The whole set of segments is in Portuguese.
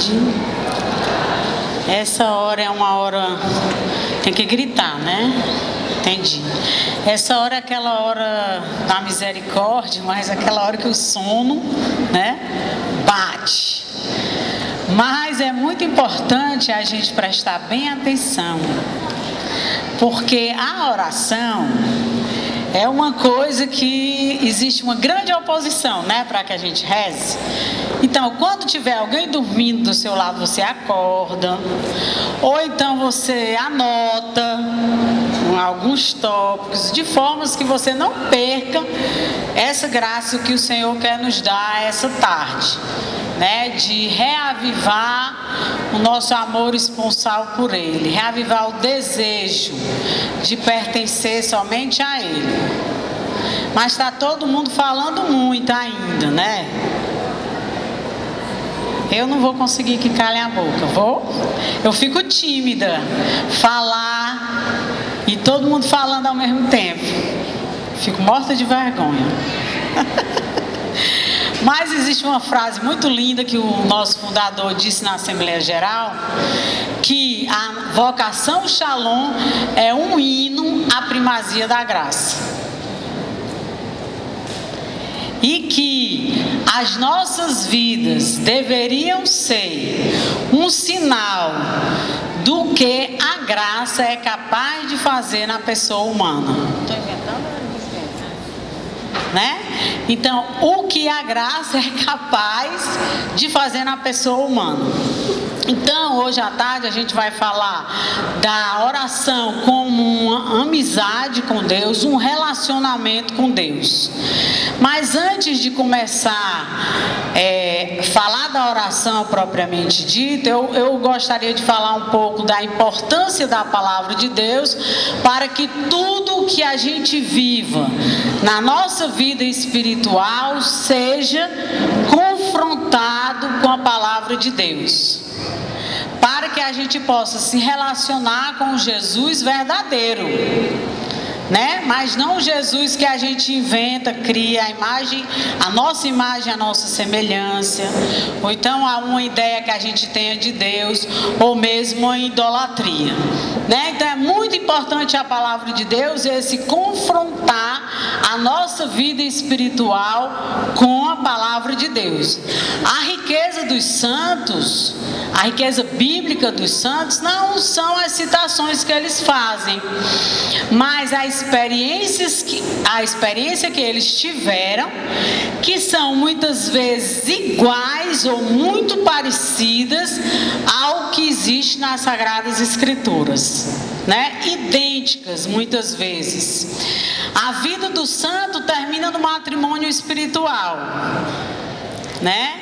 tarde. Essa hora é uma hora... Tem que gritar, né? Entendi. Essa hora é aquela hora da misericórdia, mas aquela hora que o sono, né, bate. Mas é muito importante a gente prestar bem atenção, porque a oração é uma coisa que existe uma grande oposição, né, para que a gente reze. Então, quando tiver alguém dormindo do seu lado, você acorda, ou então você anota alguns tópicos, de formas que você não perca essa graça que o Senhor quer nos dar essa tarde, né, de reavivar o nosso amor esponsal por Ele, reavivar o desejo de pertencer somente a Ele. Mas está todo mundo falando muito ainda, né? Eu não vou conseguir que calem a boca, vou? Eu fico tímida, falar e todo mundo falando ao mesmo tempo. Fico morta de vergonha. Mas existe uma frase muito linda que o nosso fundador disse na Assembleia Geral, que a vocação Shalom é um hino à primazia da graça. E que as nossas vidas deveriam ser um sinal do que a graça é capaz de fazer na pessoa humana. Estou inventando, né? Então, o que a graça é capaz de fazer na pessoa humana. Então, hoje à tarde a gente vai falar da oração como uma amizade com Deus, um relacionamento com Deus. Mas antes de começar a falar da oração propriamente dita, eu gostaria de falar um pouco da importância da palavra de Deus para que tudo que a gente viva na nossa vida espiritual seja confrontado com a palavra de Deus, para que a gente possa se relacionar com o Jesus verdadeiro, né? Mas não o Jesus que a gente inventa, cria a imagem, a nossa imagem, a nossa semelhança, ou então há uma ideia que a gente tenha de Deus, ou mesmo a idolatria, né? Então é muito importante a palavra de Deus, esse confrontar a nossa vida espiritual com a palavra de Deus. A riqueza dos santos, a riqueza bíblica dos santos não são as citações que eles fazem, mas a experiência que eles tiveram, que são muitas vezes iguais ou muito parecidas ao que existe nas Sagradas Escrituras, né? Idênticas muitas vezes. A vida do santo termina no matrimônio espiritual, né?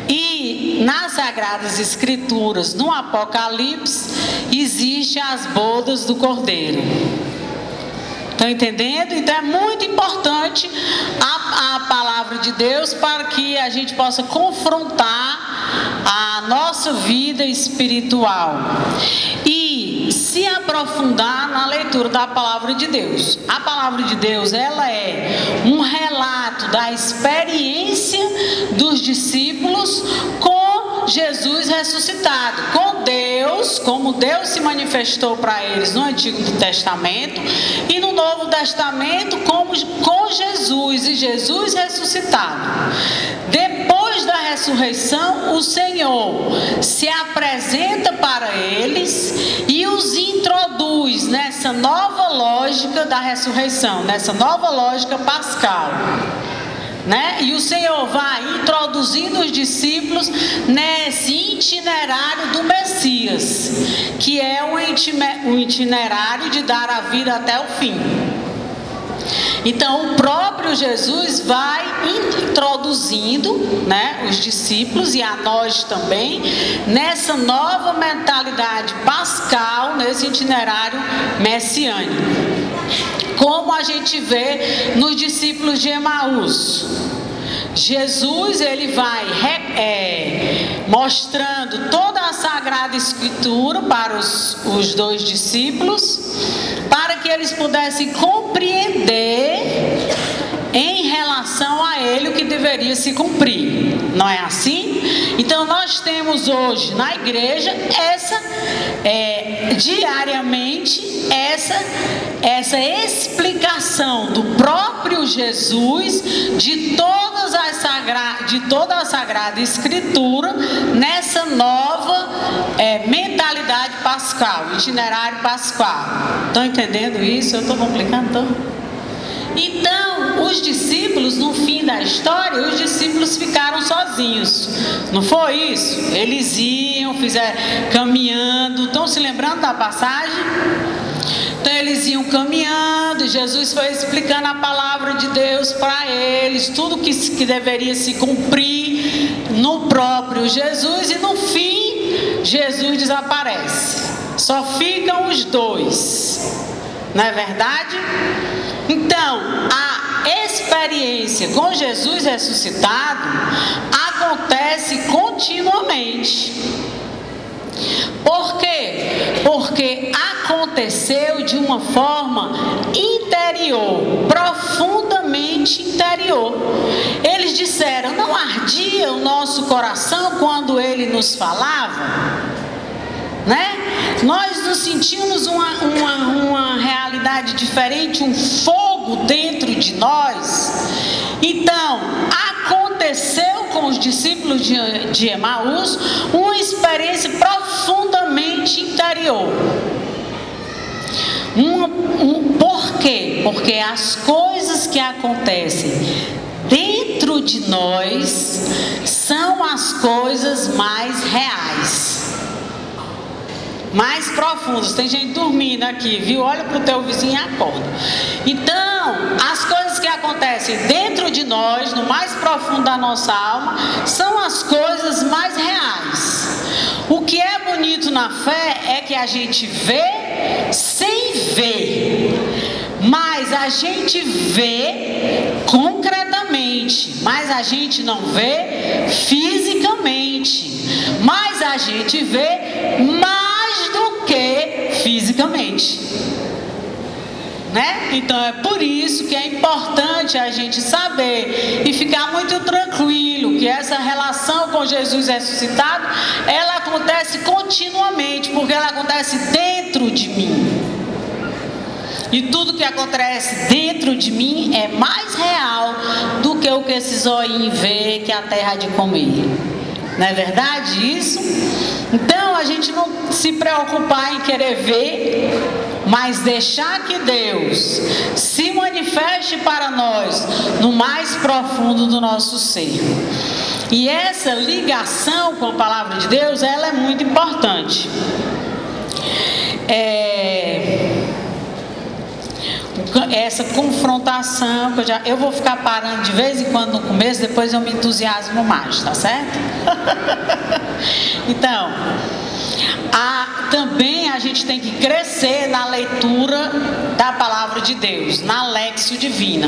E nas Sagradas Escrituras, no Apocalipse, existem as bodas do Cordeiro. Estão entendendo? Então é muito importante a palavra de Deus para que a gente possa confrontar a nossa vida espiritual e se aprofundar na leitura da palavra de Deus. A palavra de Deus, ela é um relato da experiência dos discípulos com Jesus ressuscitado, com Deus, como Deus se manifestou para eles no Antigo Testamento, e no Novo Testamento com Jesus, e Jesus ressuscitado. Depois da ressurreição, o Senhor se apresenta para eles e os introduz nessa nova lógica da ressurreição, nessa nova lógica pascal, né? E o Senhor vai introduzindo os discípulos nesse itinerário do Messias, que é o itinerário de dar a vida até o fim. Então o próprio Jesus vai introduzindo, né, os discípulos e a nós também nessa nova mentalidade pascal, nesse itinerário messiânico, como a gente vê nos discípulos de Emaús. Jesus, ele vai mostrando toda a Sagrada Escritura para os dois discípulos, para que eles pudessem compreender em relação a ele o que deveria se cumprir. Não é assim? Então nós temos hoje na igreja diariamente essa explicação do próprio Jesus de toda a Sagrada Escritura nessa nova mentalidade pascal, itinerário pascal. Estão entendendo isso? Eu estou complicando? Então, os discípulos, no fim da história, os discípulos ficaram sozinhos. Não foi isso? Eles iam, caminhando. Estão se lembrando da passagem? Então eles iam caminhando, Jesus foi explicando a palavra de Deus para eles, tudo que deveria se cumprir no próprio Jesus, e no fim, Jesus desaparece. Só ficam os dois. Não é verdade? Então, a experiência com Jesus ressuscitado acontece continuamente. Por quê? Porque aconteceu de uma forma interior, profundamente interior. Eles disseram: não ardia o nosso coração quando ele nos falava? Né? Nós nos sentimos uma realidade diferente, um fogo dentro de nós. Então, aconteceu com os discípulos de Emaús uma experiência profundamente interior. Por quê? Porque as coisas que acontecem dentro de nós são as coisas mais reais, mais profundas. Tem gente dormindo aqui, viu? Olha para o teu vizinho e acorda. Então, as coisas que acontecem dentro de nós, no mais profundo da nossa alma, são as coisas mais reais. O que é bonito na fé é que a gente vê sem ver, mas a gente vê concretamente, mas a gente não vê fisicamente, mas a gente vê mais do que fisicamente, né? Então é por isso que é importante a gente saber e ficar muito tranquilo que essa relação com Jesus ressuscitado, ela acontece continuamente, porque ela acontece dentro de mim. E tudo que acontece dentro de mim é mais real do que o que esses olhinhos vê que a terra há de comer. Não é verdade isso? Então a gente não se preocupar em querer ver, mas deixar que Deus se manifeste para nós no mais profundo do nosso ser. E essa ligação com a palavra de Deus, ela é muito importante. Essa confrontação que eu vou ficar parando de vez em quando no começo, depois eu me entusiasmo mais, tá certo? Então, também a gente tem que crescer na leitura da palavra de Deus, na Lexio Divina.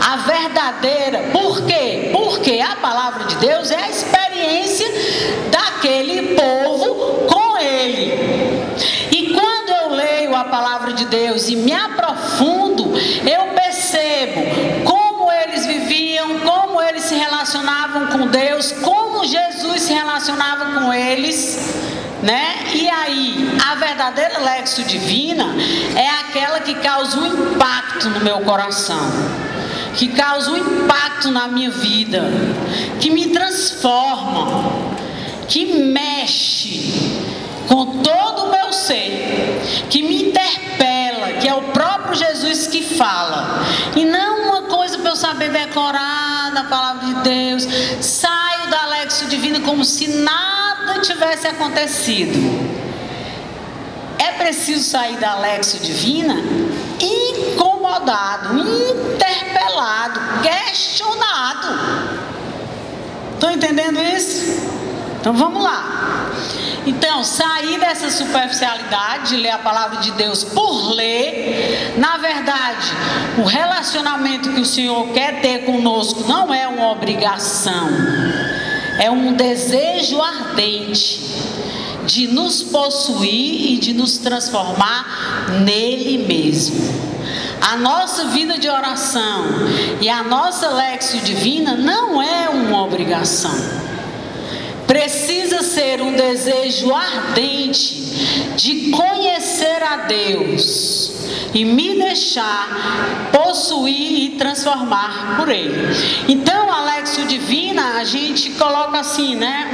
A verdadeira, por quê? Porque a palavra de Deus é a experiência daquele povo com Ele. E quando eu leio a palavra de Deus e me aprofundo, eu percebo como eles viviam, como eles se relacionavam com Deus, como Jesus se relacionava com eles, né? E aí, a verdadeira Lexio Divina é aquela que causa um impacto no meu coração, que causa um impacto na minha vida, que me transforma, que mexe com todo o meu ser, que me interpela, que é o próprio Jesus que fala, e não uma coisa para eu saber decorar da palavra de Deus. Saio da Lexio Divina como se nada tivesse acontecido. É preciso sair da Lexio Divina incomodado, interpelado, questionado. Estão entendendo isso? Então vamos lá. Então, sair dessa superficialidade de ler a palavra de Deus por ler. Na verdade, o relacionamento que o Senhor quer ter conosco não é uma obrigação, é um desejo ardente de nos possuir e de nos transformar nele mesmo. A nossa vida de oração e a nossa Lexio Divina não é uma obrigação. Precisa ser um desejo ardente de conhecer a Deus e me deixar possuir e transformar por Ele. Então, a Lexio Divina, a gente coloca assim, né?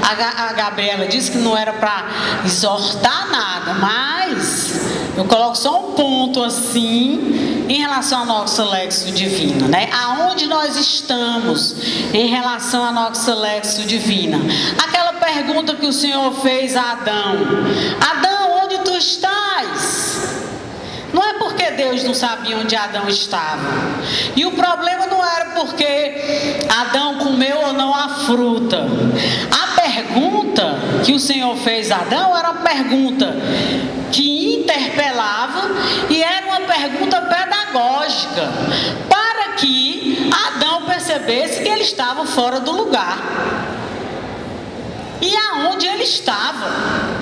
A Gabriela disse que não era para exortar nada, mas eu coloco só um ponto assim em relação à nossa Lexio Divina, né? Aonde nós estamos em relação à nossa Lexio Divina? Aquela pergunta que o Senhor fez a Adão: Adão, onde tu estás? Não é porque Deus não sabia onde Adão estava. E o problema não era porque Adão comeu ou não a fruta. A pergunta que o Senhor fez a Adão era uma pergunta que interpelava e era uma pergunta pedagógica, para que Adão percebesse que ele estava fora do lugar. E aonde ele estava?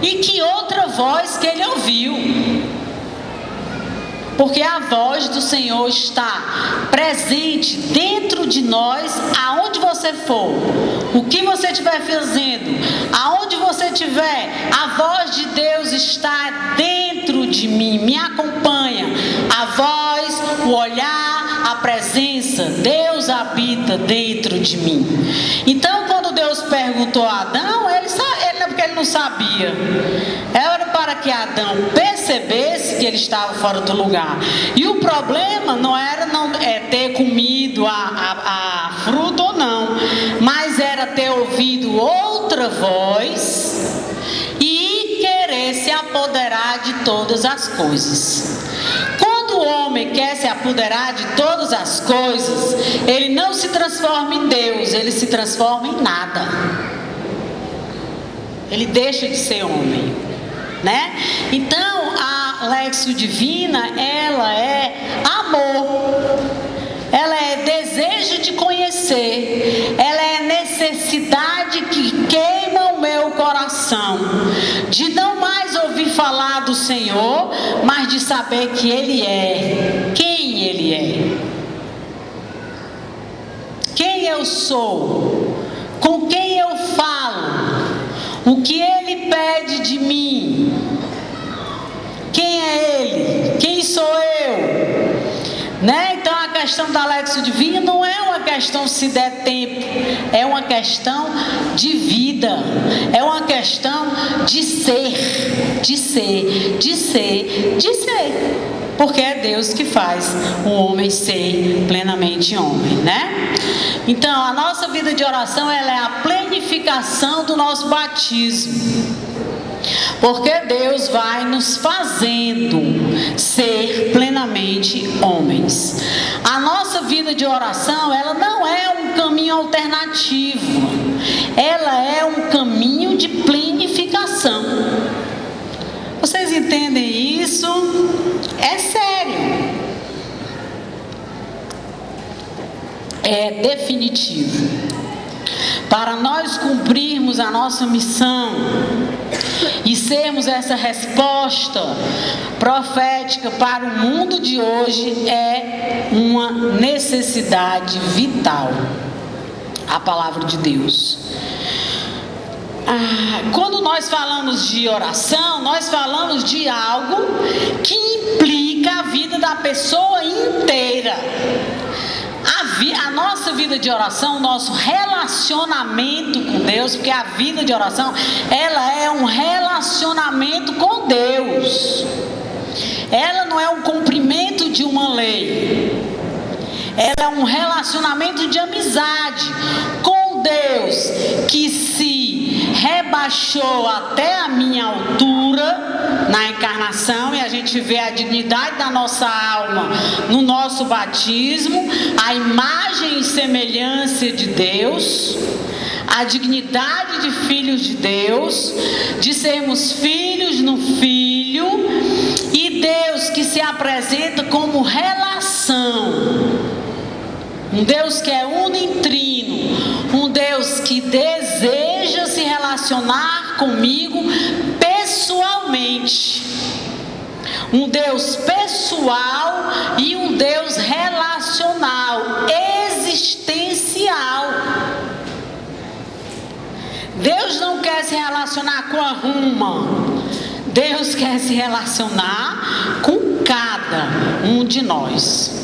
E que outra voz que ele ouviu? Porque a voz do Senhor está presente dentro de nós, aonde você for, o que você estiver fazendo, aonde você estiver, a voz de Deus está dentro de mim, me acompanha. A voz, o olhar, a presença, Deus habita dentro de mim. Então, quando Deus perguntou a Adão, ele não é porque ele não sabia, era para que Adão percebesse que ele estava fora do lugar. E o problema não era ter comido a fruta ou não, mas era ter ouvido outra voz e querer se apoderar de todas as coisas. Quando o homem quer se apoderar de todas as coisas, ele não se transforma em Deus, ele se transforma em nada. Ele deixa de ser homem, né? Então, a Lexio Divina, ela é amor, ela é desejo de conhecer, ela é necessidade que queima o meu coração, de não mais ouvir falar do Senhor, mas de saber que Ele é, quem Ele é, quem eu sou, com quem eu falo, o que Ele pede de mim, quem é Ele, quem sou eu, né? Então a questão da Lexio Divina não é uma questão se der tempo, é uma questão de vida, é uma questão de ser, de ser, de ser, de ser, porque é Deus que faz o homem ser plenamente homem, né? Então a nossa vida de oração, ela é a plenificação do nosso batismo, porque Deus vai nos fazendo ser plenamente homens. A nossa vida de oração, ela não é um caminho alternativo, ela é um caminho de plenificação. Vocês entendem isso? É sério, é definitivo. Para nós cumprirmos a nossa missão e sermos essa resposta profética para o mundo de hoje, é uma necessidade vital, a palavra de Deus. Quando nós falamos de oração, nós falamos de algo que implica a vida da pessoa inteira. A nossa vida de oração, o nosso relacionamento com Deus, porque a vida de oração, ela é um relacionamento com Deus. Ela não é um cumprimento de uma lei. Ela é um relacionamento de amizade com Deus, que se rebaixou até a minha altura na encarnação, e a gente vê a dignidade da nossa alma no nosso batismo, a imagem e semelhança de Deus, a dignidade de filhos de Deus, de sermos filhos no Filho, e Deus que se apresenta como relação, um Deus que é uno e trino, um Deus que deseja deseja se relacionar comigo pessoalmente. Um Deus pessoal e um Deus relacional, existencial. Deus não quer se relacionar com a Ruma. Deus quer se relacionar com cada um de nós.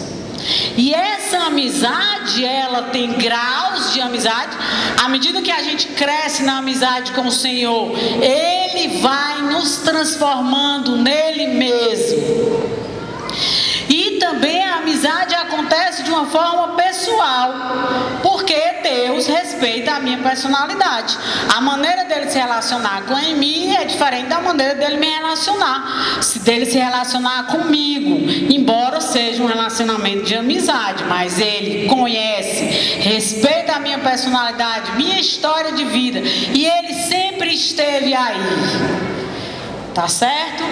E essa amizade, ela tem graus de amizade. À medida que a gente cresce na amizade com o Senhor, Ele vai nos transformando nele mesmo. E também a amizade acontece de uma forma pessoal, porque Deus respeita a minha personalidade. A maneira dele se relacionar com mim é diferente da maneira dele me relacionar. Dele se relacionar comigo, embora seja um relacionamento de amizade, mas ele conhece, respeita a minha personalidade, minha história de vida, e ele sempre esteve aí. Tá certo?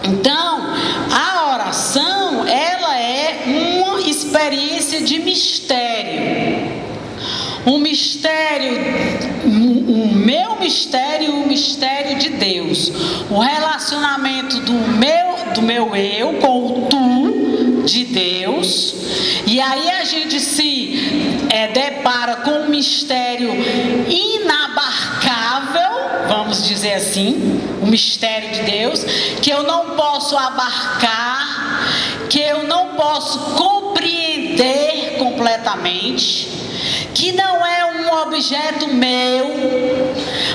Então, a oração, ela é uma experiência de mistério. Um mistério, o meu mistério e o mistério de Deus. O relacionamento do meu eu com o tu de Deus. E aí a gente se depara com um mistério inabarcável, vamos dizer assim, o mistério de Deus, que eu não posso abarcar, que eu não posso compreender completamente, que não é um objeto meu,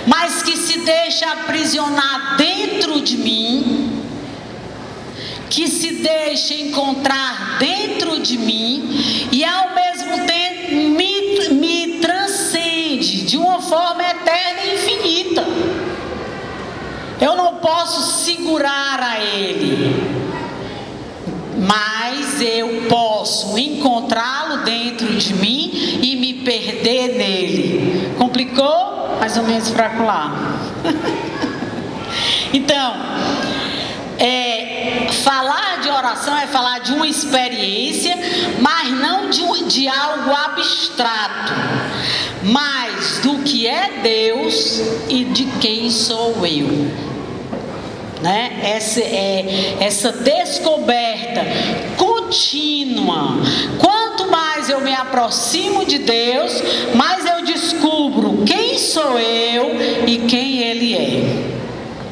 mas que se deixa aprisionar dentro de mim, que se deixa encontrar dentro de mim e ao mesmo tempo me transcende de uma forma eterna e infinita. Eu não posso segurar a Ele, mas eu posso encontrá-lo dentro de mim e me perder nele. Complicou? Mais ou menos para lá. Então, falar de oração é falar de uma experiência, mas não de algo abstrato, mas do que é Deus e de quem sou eu. Né? Essa descoberta contínua. Quanto mais eu me aproximo de Deus, mais eu descubro quem sou eu e quem Ele é.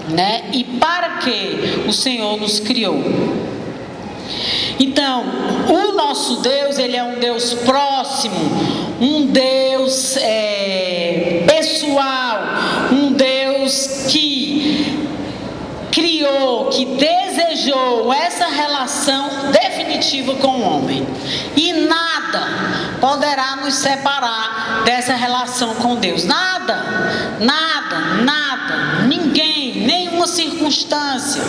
Né? E para que o Senhor nos criou. Então, o nosso Deus, Ele é um Deus próximo, um Deus pessoal, um Deus que criou, que desejou essa relação definitiva com o homem. E nada poderá nos separar dessa relação com Deus. Nada, ninguém, nenhuma circunstância,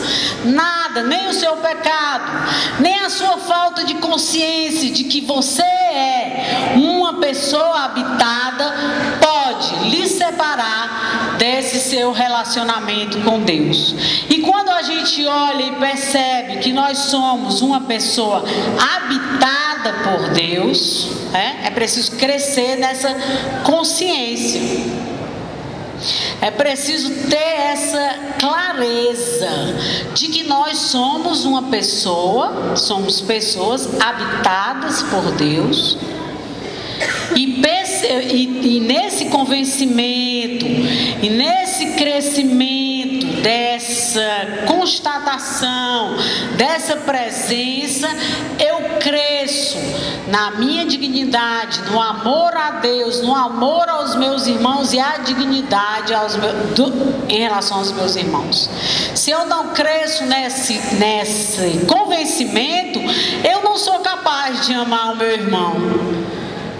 nada, nem o seu pecado, nem a sua falta de consciência de que você é uma pessoa habitada, pode lhe separar desse seu relacionamento com Deus. E quando a gente olha e percebe que nós somos uma pessoa habitada por Deus, é preciso crescer nessa consciência. É preciso ter essa clareza de que nós somos uma pessoa, somos pessoas habitadas por Deus. E nesse convencimento, e nesse crescimento dessa constatação, dessa presença, eu cresço na minha dignidade, no amor a Deus, no amor aos meus irmãos e à dignidade em relação aos meus irmãos. Se eu não cresço nesse convencimento, eu não sou capaz de amar o meu irmão.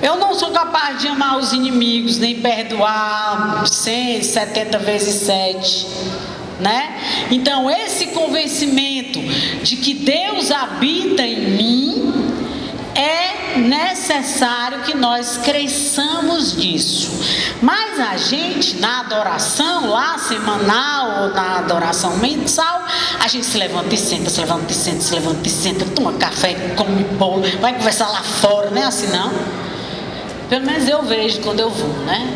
Eu não sou capaz de amar os inimigos, nem perdoar 170 vezes 7, né? Então, esse convencimento de que Deus habita em mim, é necessário que nós cresçamos nisso. Mas a gente, na adoração lá semanal ou na adoração mensal, a gente se levanta e senta, se levanta e senta, se levanta e senta, toma café, come bolo, vai conversar lá fora, não é assim não? Pelo menos eu vejo quando eu vou, né?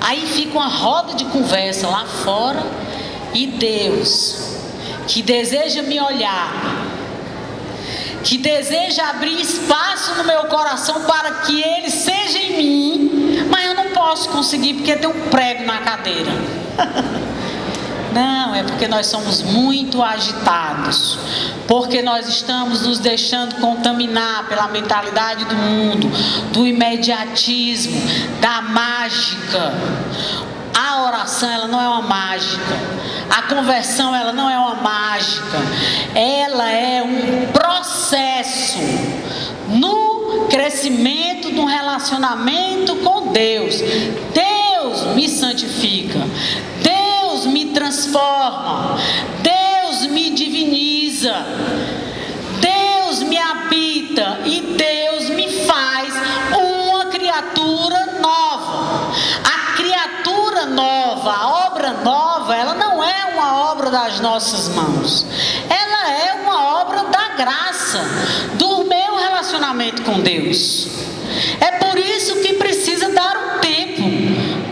Aí fica uma roda de conversa lá fora e Deus, que deseja me olhar, que deseja abrir espaço no meu coração para que Ele seja em mim, mas eu não posso conseguir porque tem um prego na cadeira. Não, é porque nós somos muito agitados, porque nós estamos nos deixando contaminar pela mentalidade do mundo, do imediatismo, da mágica. A oração, ela não é uma mágica. A conversão, ela não é uma mágica. Ela é um processo no crescimento de um relacionamento com Deus. Deus me santifica. Deus me transforma. Deus me diviniza. Deus me habita e Deus me faz uma criatura nova. A criatura nova, a obra nova, ela não é uma obra das nossas mãos. Ela é uma obra da graça, do meu relacionamento com Deus. É por isso que precisa dar um tempo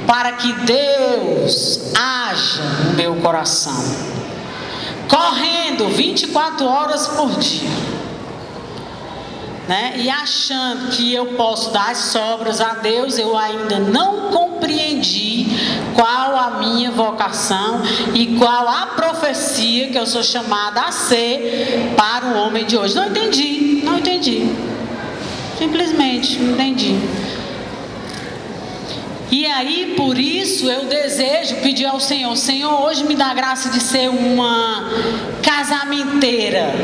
para que Deus haja no meu coração, correndo 24 horas por dia, né? E achando que eu posso dar as sobras a Deus, eu ainda não compreendi qual a minha vocação e qual a profecia que eu sou chamada a ser para o homem de hoje. Não entendi. Simplesmente não entendi. E aí, por isso, eu desejo pedir ao Senhor: Senhor, hoje me dá a graça de ser uma casamenteira,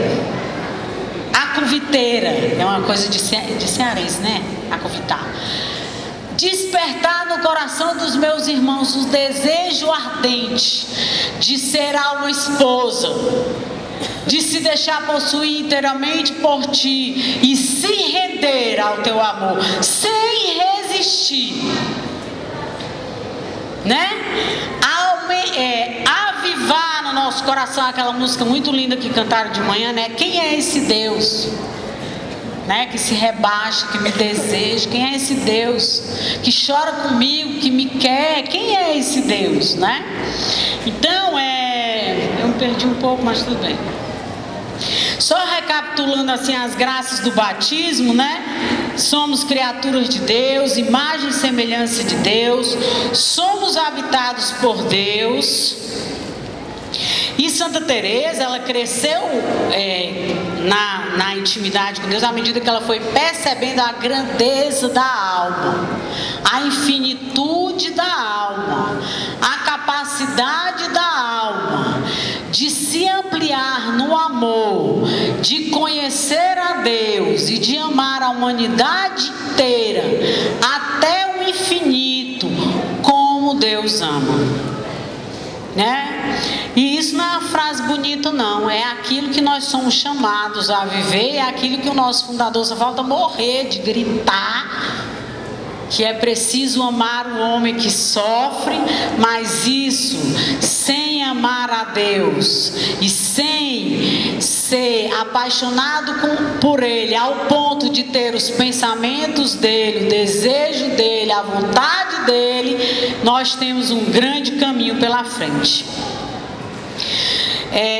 acoviteira. É uma coisa de cearense, né? Acovitar. Despertar no coração dos meus irmãos o desejo ardente de ser uma esposa, de se deixar possuir inteiramente por ti e se render ao teu amor, sem resistir, né? Avivar no nosso coração aquela música muito linda que cantaram de manhã, né? Quem é esse Deus, né? Que se rebaixa, que me deseja? Quem é esse Deus que chora comigo, que me quer? Quem é esse Deus, né? Então, eu me perdi um pouco, mas tudo bem. Só recapitulando assim as graças do batismo, né? Somos criaturas de Deus, imagem e semelhança de Deus, somos habitados por Deus. E Santa Teresa, ela cresceu na intimidade com Deus à medida que ela foi percebendo a grandeza da alma, a infinitude da alma, a capacidade da alma de se ampliar no amor, de conhecer a Deus e de amar a humanidade inteira até o infinito, como Deus ama, né? E isso não é uma frase bonita, não. É aquilo que nós somos chamados a viver. É aquilo que o nosso fundador só falta morrer de gritar, que é preciso amar o homem que sofre, mas isso sem amar a Deus e sem ser apaixonado por Ele ao ponto de ter os pensamentos dele, o desejo dele, a vontade dele, nós temos um grande caminho pela frente.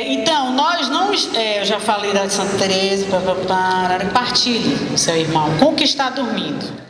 Então, nós não... eu já falei da Santa Teresa, partilhe com seu irmão, com o que está dormindo.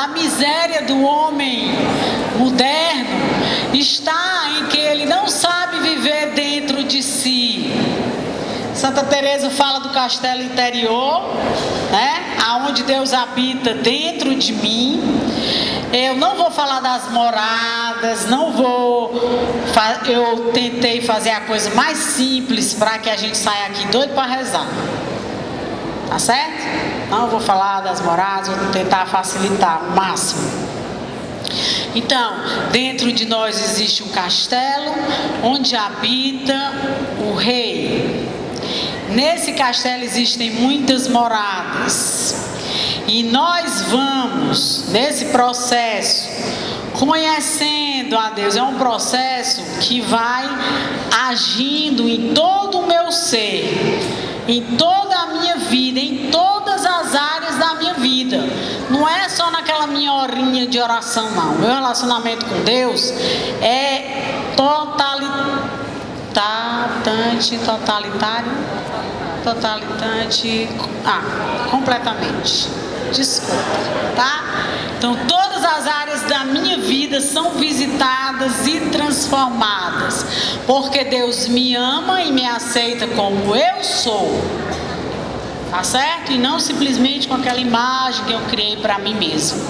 A miséria do homem moderno está em que ele não sabe viver dentro de si. Santa Teresa fala do castelo interior, né? Aonde Deus habita dentro de mim. Eu não vou falar das moradas, eu tentei fazer a coisa mais simples para que a gente saia aqui doido para rezar. Tá certo? Não vou falar das moradas, vou tentar facilitar o máximo. Então, dentro de nós existe um castelo onde habita o rei. Nesse castelo existem muitas moradas. E nós vamos, nesse processo, conhecendo a Deus. É um processo que vai agindo em todo o meu ser, em toda a minha vida, em todas as áreas da minha vida. Não é só naquela minha horinha de oração, não. Meu relacionamento com Deus é completamente. Desculpa, tá? Então todas as áreas da minha vida são visitadas e transformadas, porque Deus me ama e me aceita como eu sou, tá certo? E não simplesmente com aquela imagem que eu criei para mim mesmo.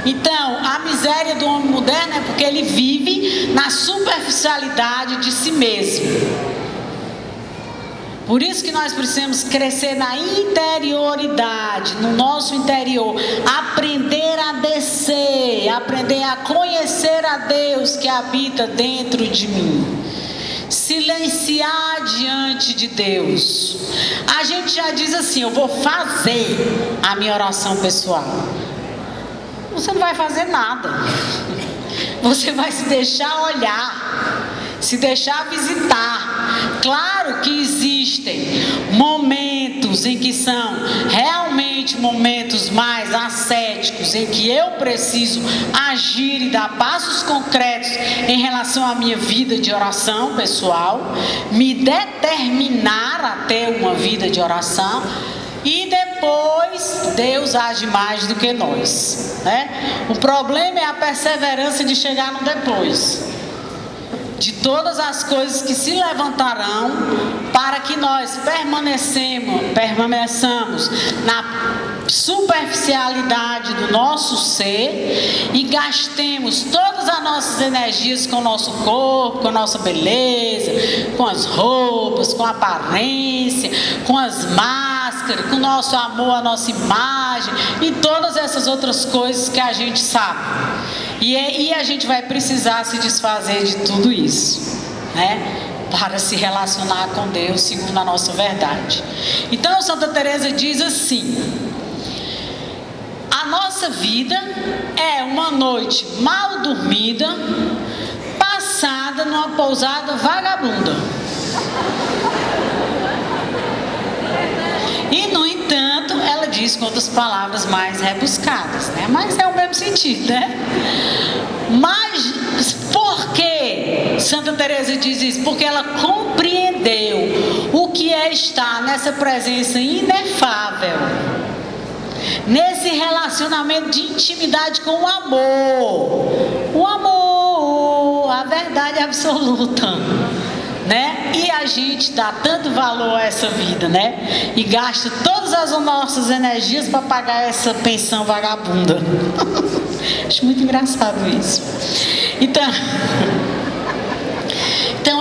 Então, a miséria do homem moderno é porque ele vive na superficialidade de si mesmo. Por isso que nós precisamos crescer na interioridade, no nosso interior, aprender a descer, aprender a conhecer a Deus que habita dentro de mim, silenciar diante de Deus. A gente já diz assim: eu vou fazer a minha oração pessoal. Você não vai fazer nada, você vai se deixar olhar, se deixar visitar. Claro que existem momentos em que são realmente momentos mais ascéticos, em que eu preciso agir e dar passos concretos em relação à minha vida de oração pessoal, me determinar a ter uma vida de oração, e depois Deus age mais do que nós, né? O problema é a perseverança de chegar no depois, de todas as coisas que se levantarão para que nós permaneçamos na superficialidade do nosso ser e gastemos todas as nossas energias com o nosso corpo, com a nossa beleza, com as roupas, com a aparência, com as máscaras, com o nosso amor, a nossa imagem e todas essas outras coisas que a gente sabe. E a gente vai precisar se desfazer de tudo isso, né? Para se relacionar com Deus segundo a nossa verdade. Então Santa Teresa diz assim: a nossa vida é uma noite mal dormida, passada numa pousada vagabunda. E no entanto, ela diz com outras palavras mais rebuscadas, né? Mas é o mesmo sentido, né? Mas por que Santa Teresa diz isso? Porque ela compreendeu o que é estar nessa presença inefável, nesse relacionamento de intimidade com o amor, a verdade absoluta, né? E a gente dá tanto valor a essa vida, né? E gasta todas as nossas energias para pagar essa pensão vagabunda. Acho muito engraçado isso. Então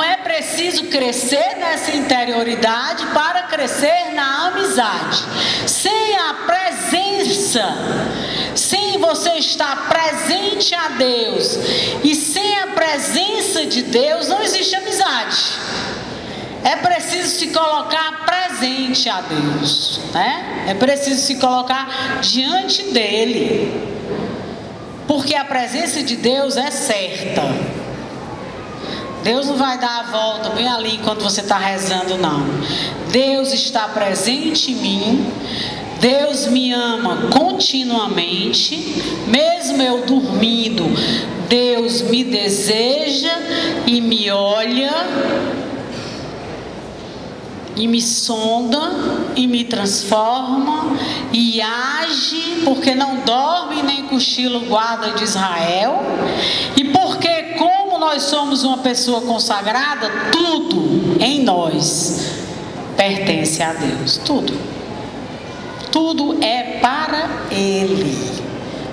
é preciso crescer nessa interioridade para crescer na amizade. Sem a presença, sem você estar presente a Deus e sem a presença de Deus, não existe amizade. É preciso se colocar presente a Deus, né? É preciso se colocar diante dele, porque a presença de Deus é certa. Deus não vai dar a volta bem ali enquanto você está rezando, não. Deus está presente em mim. Deus me ama continuamente, mesmo eu dormindo. Deus me deseja e me olha e me sonda, e me transforma, e age, porque não dorme nem cochila o guarda de Israel, e porque, como nós somos uma pessoa consagrada, tudo em nós pertence a Deus, tudo é para Ele,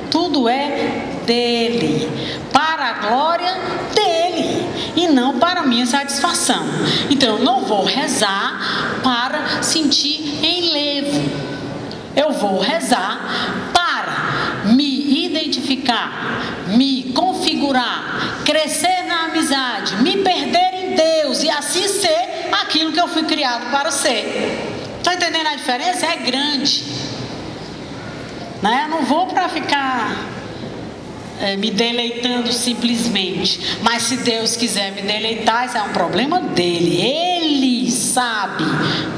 tudo é dele, para a glória dele, e não para a minha satisfação. Então eu não vou rezar para sentir enlevo, eu vou rezar para me identificar, me configurar, crescer na amizade, me perder em Deus e assim ser aquilo que eu fui criado para ser. Está entendendo a diferença? É grande, né? Eu não vou para ficar me deleitando simplesmente, mas se Deus quiser me deleitar, isso é um problema dele. Ele sabe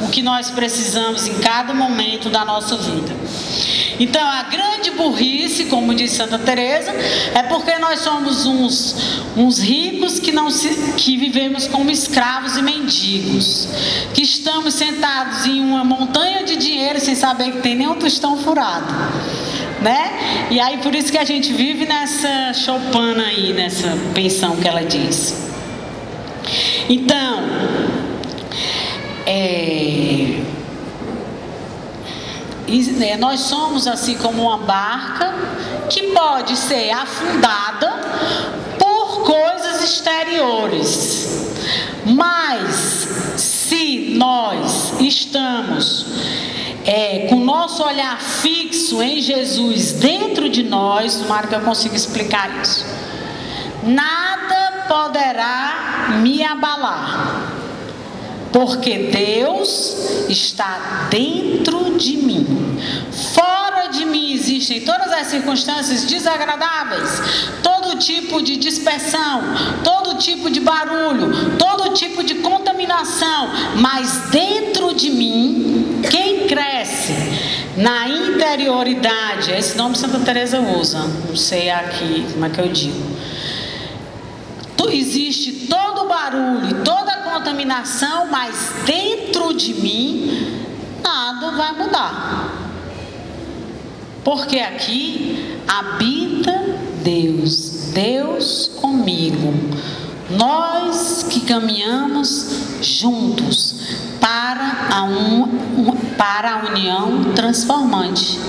o que nós precisamos em cada momento da nossa vida. Então a grande burrice, como diz Santa Teresa, é porque nós somos uns ricos que vivemos como escravos e mendigos, que estamos sentados em uma montanha de dinheiro sem saber que tem nem um tostão furado, né? E aí por isso que a gente vive nessa choupana aí, nessa pensão que ela diz. Então, nós somos assim como uma barca que pode ser afundada por coisas exteriores, mas se nós estamos com o nosso olhar fixo em Jesus dentro de nós, tomara que eu consiga explicar isso, nada poderá me abalar, porque Deus está dentro de mim. Fora de mim existem todas as circunstâncias desagradáveis, todo tipo de dispersão, todo tipo de barulho, todo tipo de contaminação, mas dentro de mim, quem cresce na interioridade, esse nome Santa Teresa usa, não sei aqui como é que eu digo, existe todo o barulho, toda a contaminação, mas dentro de mim nada vai mudar, porque aqui habita Deus comigo, nós que caminhamos juntos para a união transformante.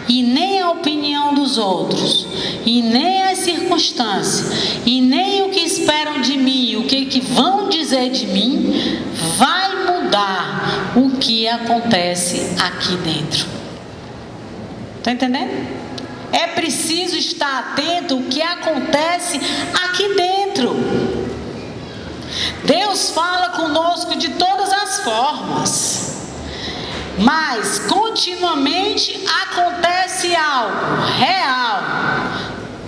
E nem a opinião dos outros, e nem as circunstâncias, e nem o que esperam de mim, o que vão dizer de mim, vai mudar o que acontece aqui dentro. Está entendendo? É preciso estar atento ao que acontece aqui dentro. Deus fala conosco de todas as formas, mas continuamente acontece algo real,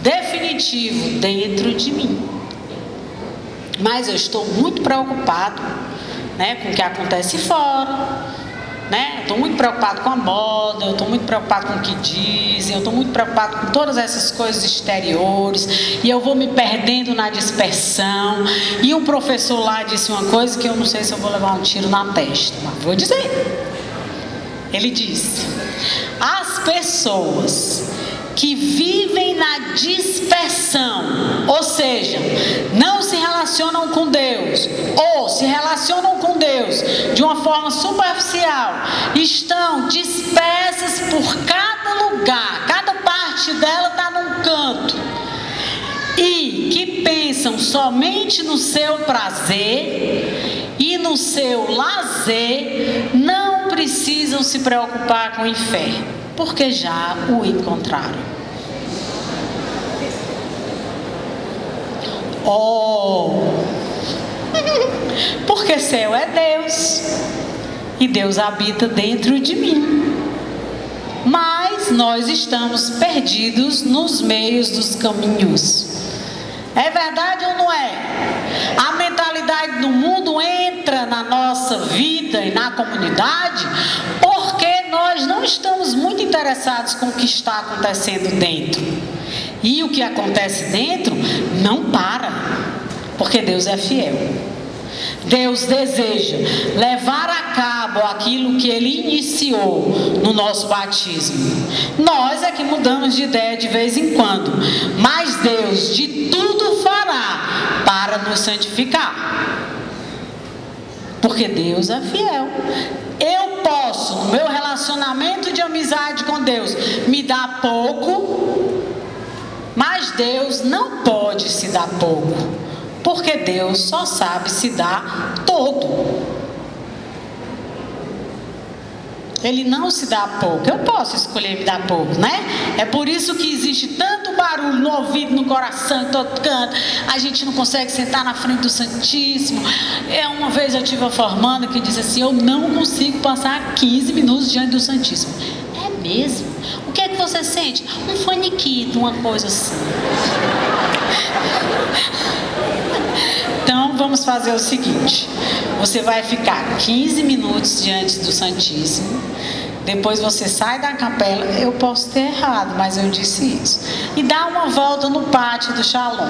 definitivo dentro de mim. Mas eu estou muito preocupado, né, com o que acontece fora, né? Eu estou muito preocupado com a moda, eu estou muito preocupado com o que dizem, eu estou muito preocupado com todas essas coisas exteriores, e eu vou me perdendo na dispersão. E um professor lá disse uma coisa que eu não sei se eu vou levar um tiro na testa, mas vou dizer. Ele disse: as pessoas que vivem na dispersão, ou seja, não se relacionam com Deus, ou se relacionam com Deus de uma forma superficial, estão dispersas por cada lugar, cada parte dela está num canto, e que pensam somente no seu prazer e no seu lazer, não precisam se preocupar com o inferno, porque já o encontraram. Porque céu é Deus, e Deus habita dentro de mim, mas nós estamos perdidos nos meios dos caminhos. É verdade ou não é? A mentalidade do mundo entra na nossa vida e na comunidade porque nós não estamos muito interessados com o que está acontecendo dentro. E o que acontece dentro não para, porque Deus é fiel. Deus deseja levar a cabo aquilo que Ele iniciou no nosso batismo. Nós é que mudamos de ideia de vez em quando, mas Deus de tudo fará para nos santificar, porque Deus é fiel. Eu posso, no meu relacionamento de amizade com Deus, me dar pouco, mas Deus não pode se dar pouco, porque Deus só sabe se dar todo. Ele não se dá pouco. Eu posso escolher me dar pouco, né? É por isso que existe tanto barulho no ouvido, no coração, em todo canto. A gente não consegue sentar na frente do Santíssimo. Uma vez eu tive uma formanda que disse assim: eu não consigo passar 15 minutos diante do Santíssimo. É mesmo? O que é que você sente? Um faniquito, uma coisa assim. Então vamos fazer o seguinte: você vai ficar 15 minutos diante do Santíssimo, depois você sai da capela. Eu posso ter errado, mas eu disse isso. E dá uma volta no pátio do Shalom,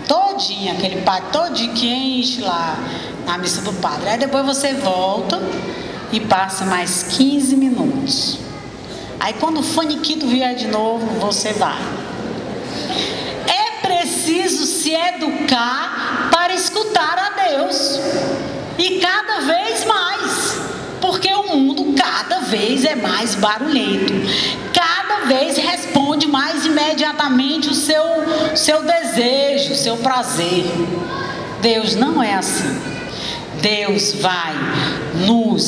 todinho, aquele pátio todinho que enche lá na missa do padre. Aí depois você volta e passa mais 15 minutos. Aí quando o faniquito vier de novo, você vai. Preciso se educar para escutar a Deus, e cada vez mais, porque o mundo cada vez é mais barulhento, cada vez responde mais imediatamente o seu desejo, o seu prazer. Deus não é assim. Deus vai nos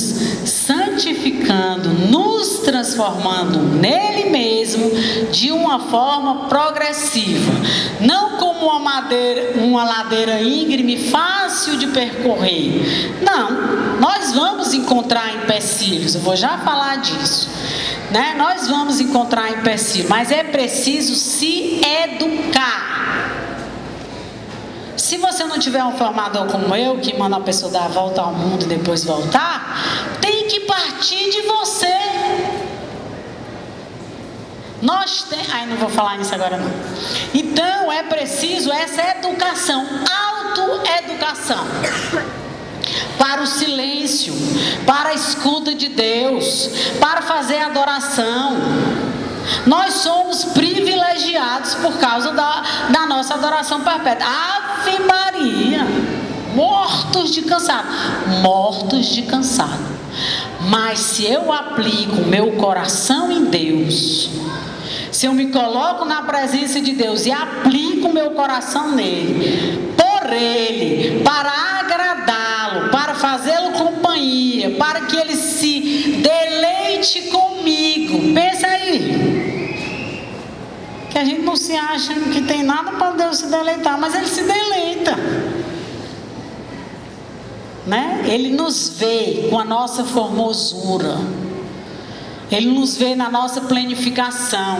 santificando, nos transformando nele mesmo de uma forma progressiva, não como uma ladeira íngreme fácil de percorrer. Não, nós vamos encontrar empecilhos, eu vou já falar disso, né? Nós vamos encontrar empecilhos, mas é preciso se educar. Se você não tiver um formador como eu, que manda a pessoa dar a volta ao mundo e depois voltar, tem que partir de você. Não vou falar nisso agora não. Então é preciso essa educação, autoeducação, para o silêncio, para a escuta de Deus, para fazer adoração. Nós somos privilegiados por causa da nossa adoração perpétua. Ave Maria! Mortos de cansado. Mas se eu aplico o meu coração em Deus, se eu me coloco na presença de Deus e aplico o meu coração nele, por ele, para agradá-lo, para fazê-lo companhia, para que ele se deleite comigo. Pensa aí, que a gente não se acha que tem nada para Deus se deleitar, mas ele se deleita, né? Ele nos vê com a nossa formosura, ele nos vê na nossa planificação.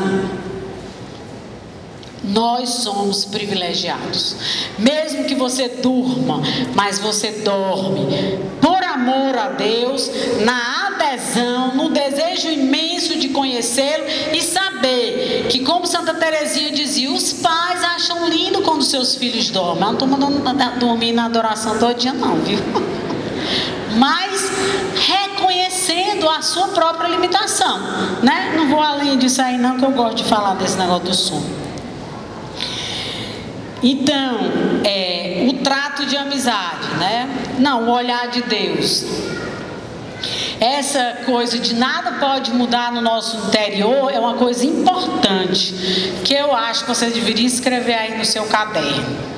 Nós somos privilegiados. Mesmo que você durma, mas você dorme por amor a Deus, na adesão, no desejo imenso de conhecê-lo e saber que, como Santa Teresinha dizia, os pais acham lindo quando seus filhos dormem. Eu não estou mandando dormir na adoração todinha não, viu? Mas reconhecendo a sua própria limitação, né? Não vou além disso aí não, que eu gosto de falar desse negócio do sono. Então, o trato de amizade, né? Não, o olhar de Deus. Essa coisa de nada pode mudar no nosso interior é uma coisa importante, que eu acho que você deveria escrever aí no seu caderno.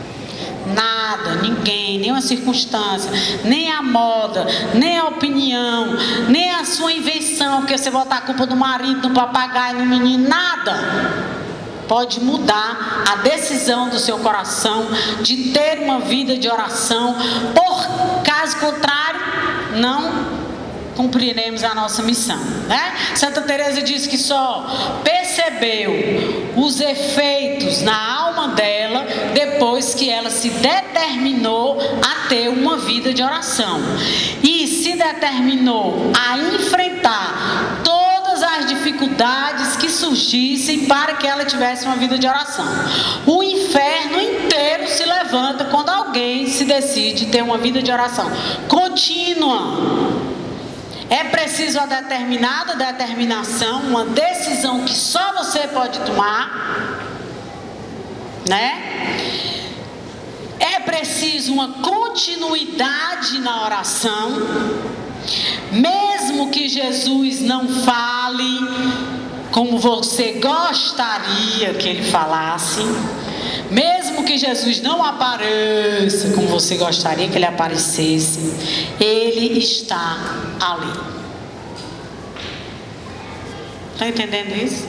Nada, ninguém, nenhuma circunstância, nem a moda, nem a opinião, nem a sua invenção, porque você botar a culpa do marido, do papagaio, no menino, nada pode mudar a decisão do seu coração de ter uma vida de oração. Por caso contrário, não cumpriremos a nossa missão, né? Santa Teresa diz que só percebeu os efeitos na alma dela depois que ela se determinou a ter uma vida de oração e se determinou a enfrentar todas as dificuldades que surgissem para que ela tivesse uma vida de oração. O inferno inteiro Deus se levanta quando alguém se decide ter uma vida de oração contínua. É preciso uma determinada determinação, uma decisão que só você pode tomar, né? É preciso uma continuidade na oração, mesmo que Jesus não fale como você gostaria que ele falasse, mesmo que Jesus não apareça como você gostaria que ele aparecesse, ele está ali. Está entendendo isso?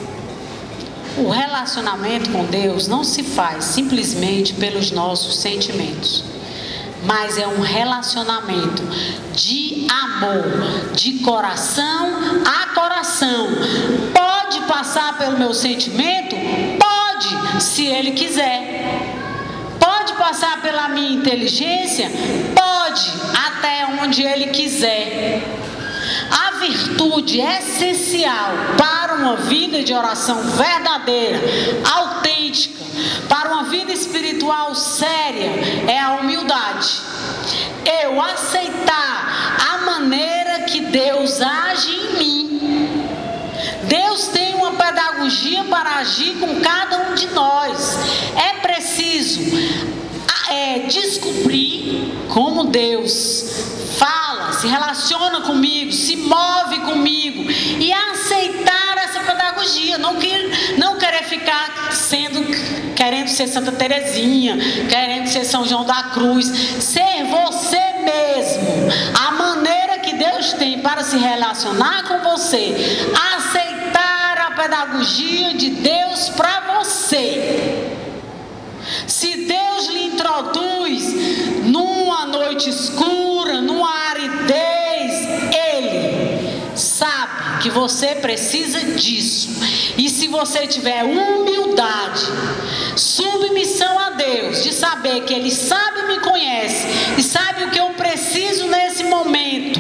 O relacionamento com Deus não se faz simplesmente pelos nossos sentimentos, mas é um relacionamento de amor, de coração a coração. Pode passar pelo meu sentimento? Pode, se Ele quiser. Pode passar pela minha inteligência? Pode, até onde Ele quiser. A virtude essencial para uma vida de oração verdadeira, autêntica, para uma vida espiritual séria, é a humildade. Eu aceitar a maneira que Deus age em mim. Deus tem uma pedagogia para agir com cada um de nós. É preciso descobrir como Deus fala, se relaciona comigo, se move comigo e aceitar essa pedagogia. Não querer ficar querendo ser Santa Terezinha, querendo ser São João da Cruz. Ser você mesmo, a maneira que Deus tem para se relacionar com você. Aceitar a pedagogia de Deus para você. Se Deus lhe introduz numa noite escura, numa aridez, Ele sabe que você precisa disso. E se você tiver humildade, submissão a Deus, de saber que Ele sabe e me conhece, e sabe o que eu preciso nesse momento,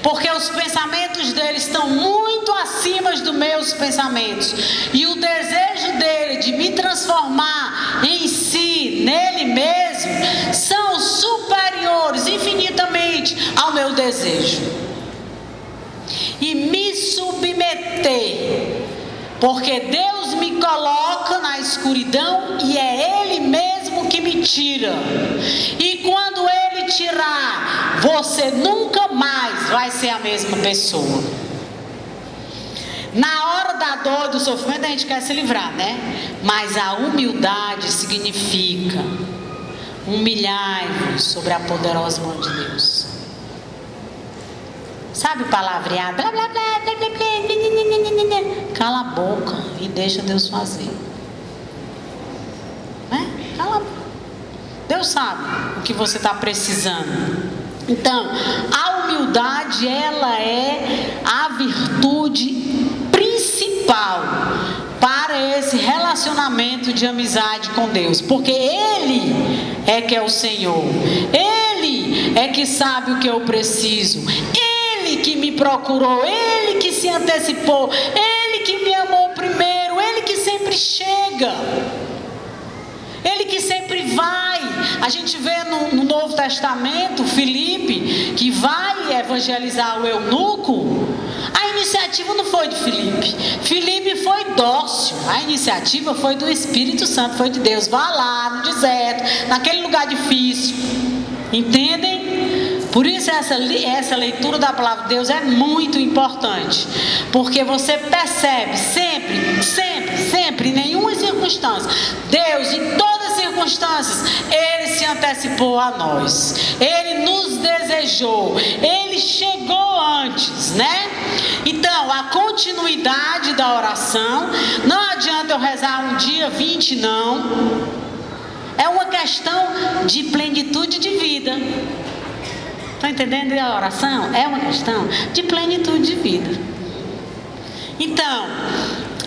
porque os pensamentos dele estão muito acima dos meus pensamentos, e o desejo dele de me transformar em si, nele mesmo, são superiores infinitamente ao meu desejo. E me submeter, porque Deus me coloca na escuridão e é Ele mesmo que me tira. E quando Ele tirar, você nunca mais vai ser a mesma pessoa. Na hora da dor, do sofrimento, a gente quer se livrar, né? Mas a humildade significa humilhar-vos sobre a poderosa mão de Deus. Sabe o palavreado? Blá, blá, blá, blá, blá, blá. Cala a boca e deixa Deus fazer. Né? Cala a boca. Deus sabe o que você está precisando. Então, a humildade, ela é a virtude principal para esse relacionamento de amizade com Deus, porque Ele é que é o Senhor, Ele é que sabe o que eu preciso, Ele que me procurou, Ele que se antecipou, Ele que me amou primeiro, Ele que sempre chega, Ele que sempre vai. A gente vê no Novo Testamento Filipe, que vai evangelizar o eunuco. A iniciativa não foi de Filipe. Filipe foi dócil. A iniciativa foi do Espírito Santo, foi de Deus. Vá lá no deserto, naquele lugar difícil. Entendem? Por isso essa leitura da palavra de Deus é muito importante. Porque você percebe sempre, em nenhuma circunstância, Deus em todas as circunstâncias, Ele se antecipou a nós. Ele nos desejou. Ele chegou antes, né? Então, a continuidade da oração, não adianta eu rezar um dia 20, não. É uma questão de plenitude de vida. Está entendendo a oração? É uma questão de plenitude de vida. Então,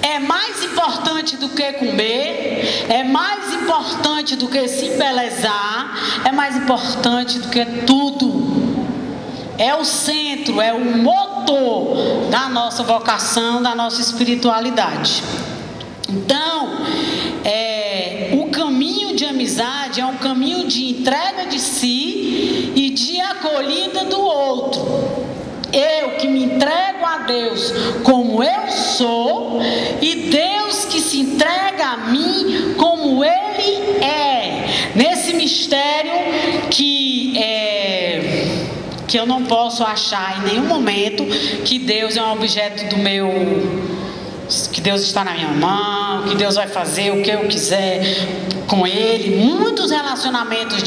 é mais importante do que comer, é mais importante do que se embelezar, é mais importante do que tudo. É o centro, é o motor da nossa vocação, da nossa espiritualidade. Então, o caminho de amizade amizade é um caminho de entrega de si e de acolhida do outro. Eu que me entrego a Deus como eu sou, e Deus que se entrega a mim como Ele é. Nesse mistério que eu não posso achar em nenhum momento que Deus é um objeto do meu... que Deus está na minha mão, que Deus vai fazer o que eu quiser com Ele. Muitos relacionamentos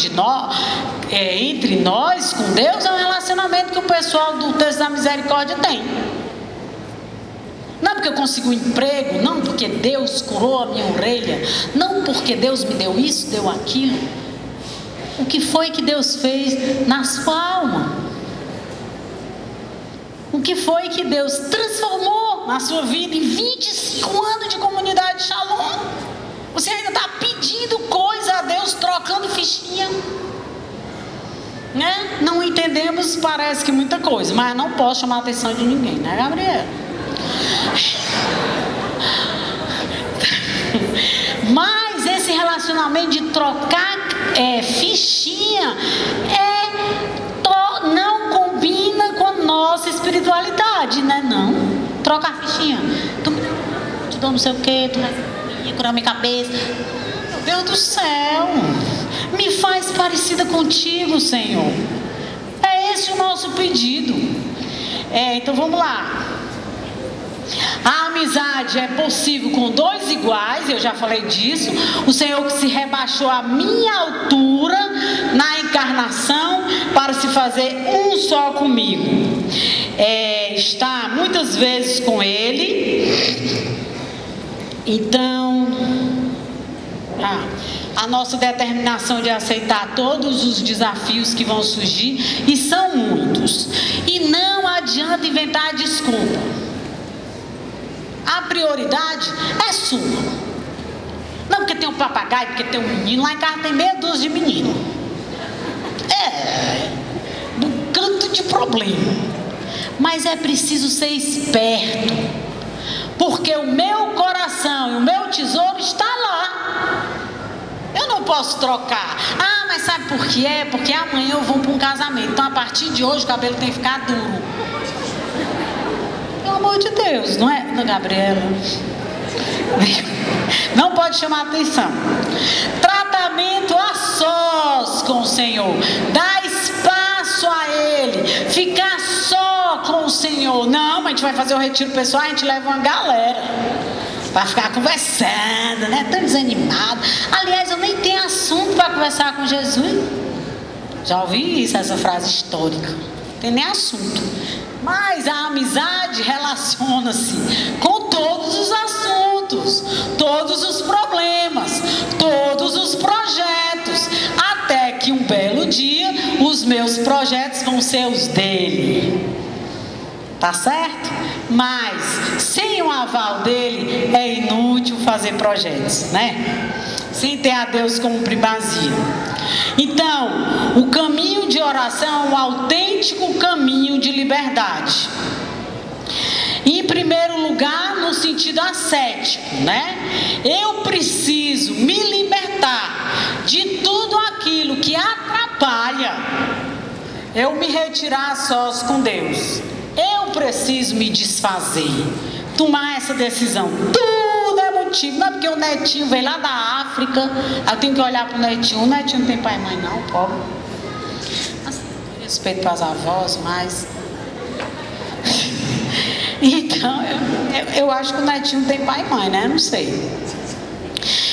entre nós com Deus é um relacionamento que o pessoal do Texto da Misericórdia tem. Não porque eu consigo um emprego, não porque Deus curou a minha orelha, não porque Deus me deu isso, deu aquilo. O que foi que Deus fez na sua alma? O que foi que Deus transformou na sua vida em 25 anos de comunidade Shalom? Você ainda está pedindo coisa a Deus, trocando fichinha, né? Não entendemos, parece que muita coisa, mas não posso chamar a atenção de ninguém, né, Gabriela? Mas esse relacionamento de trocar fichinha não combina com a nossa espiritualidade, né? Não. Troca a fichinha. Tu te dou não sei o que, tu vai curar minha cabeça. Meu Deus do céu. Me faz parecida contigo, Senhor. É esse o nosso pedido. Então vamos lá. A amizade é possível com dois iguais, eu já falei disso. O Senhor que se rebaixou à minha altura na encarnação para se fazer um só comigo. Está muitas vezes com Ele. Então, a nossa determinação de aceitar todos os desafios que vão surgir, e são muitos. E não adianta inventar desculpa. A prioridade é sua. Não porque tem um papagaio, porque tem um menino. Lá em casa tem meia dúzia de menino. Um canto de problema. Mas é preciso ser esperto. Porque o meu coração e o meu tesouro está lá. Eu não posso trocar. Mas sabe por que é? Porque amanhã eu vou para um casamento. Então a partir de hoje o cabelo tem que ficar duro. Pelo amor de Deus, não é, Gabriela? Não pode chamar atenção. Tratamento a sós com o Senhor. Dar espaço a Ele. Ficar só com o Senhor. Não, mas a gente vai fazer o retiro pessoal, a gente leva uma galera para ficar conversando, né? Tão desanimado. Aliás, eu nem tenho assunto para conversar com Jesus. Já ouvi isso, essa frase histórica. Não tem nem assunto. Mas a amizade relaciona-se com todos os assuntos, todos os problemas, todos os projetos, até que um belo dia os meus projetos vão ser os dele. Tá certo? Mas sem o aval dele é inútil fazer projetos, né? Sem ter a Deus como primazia. Então, o caminho de oração é um autêntico caminho de liberdade. Em primeiro lugar, no sentido ascético, né? Eu preciso me libertar de tudo aquilo que atrapalha eu me retirar a sós com Deus. Eu preciso me desfazer, tomar essa decisão. Tudo é motivo, não é porque o netinho veio lá da África, eu tenho que olhar para o netinho não tem pai e mãe não, pobre. Assim, respeito para as avós, mas... Então, eu acho que o netinho tem pai e mãe, né? Não sei.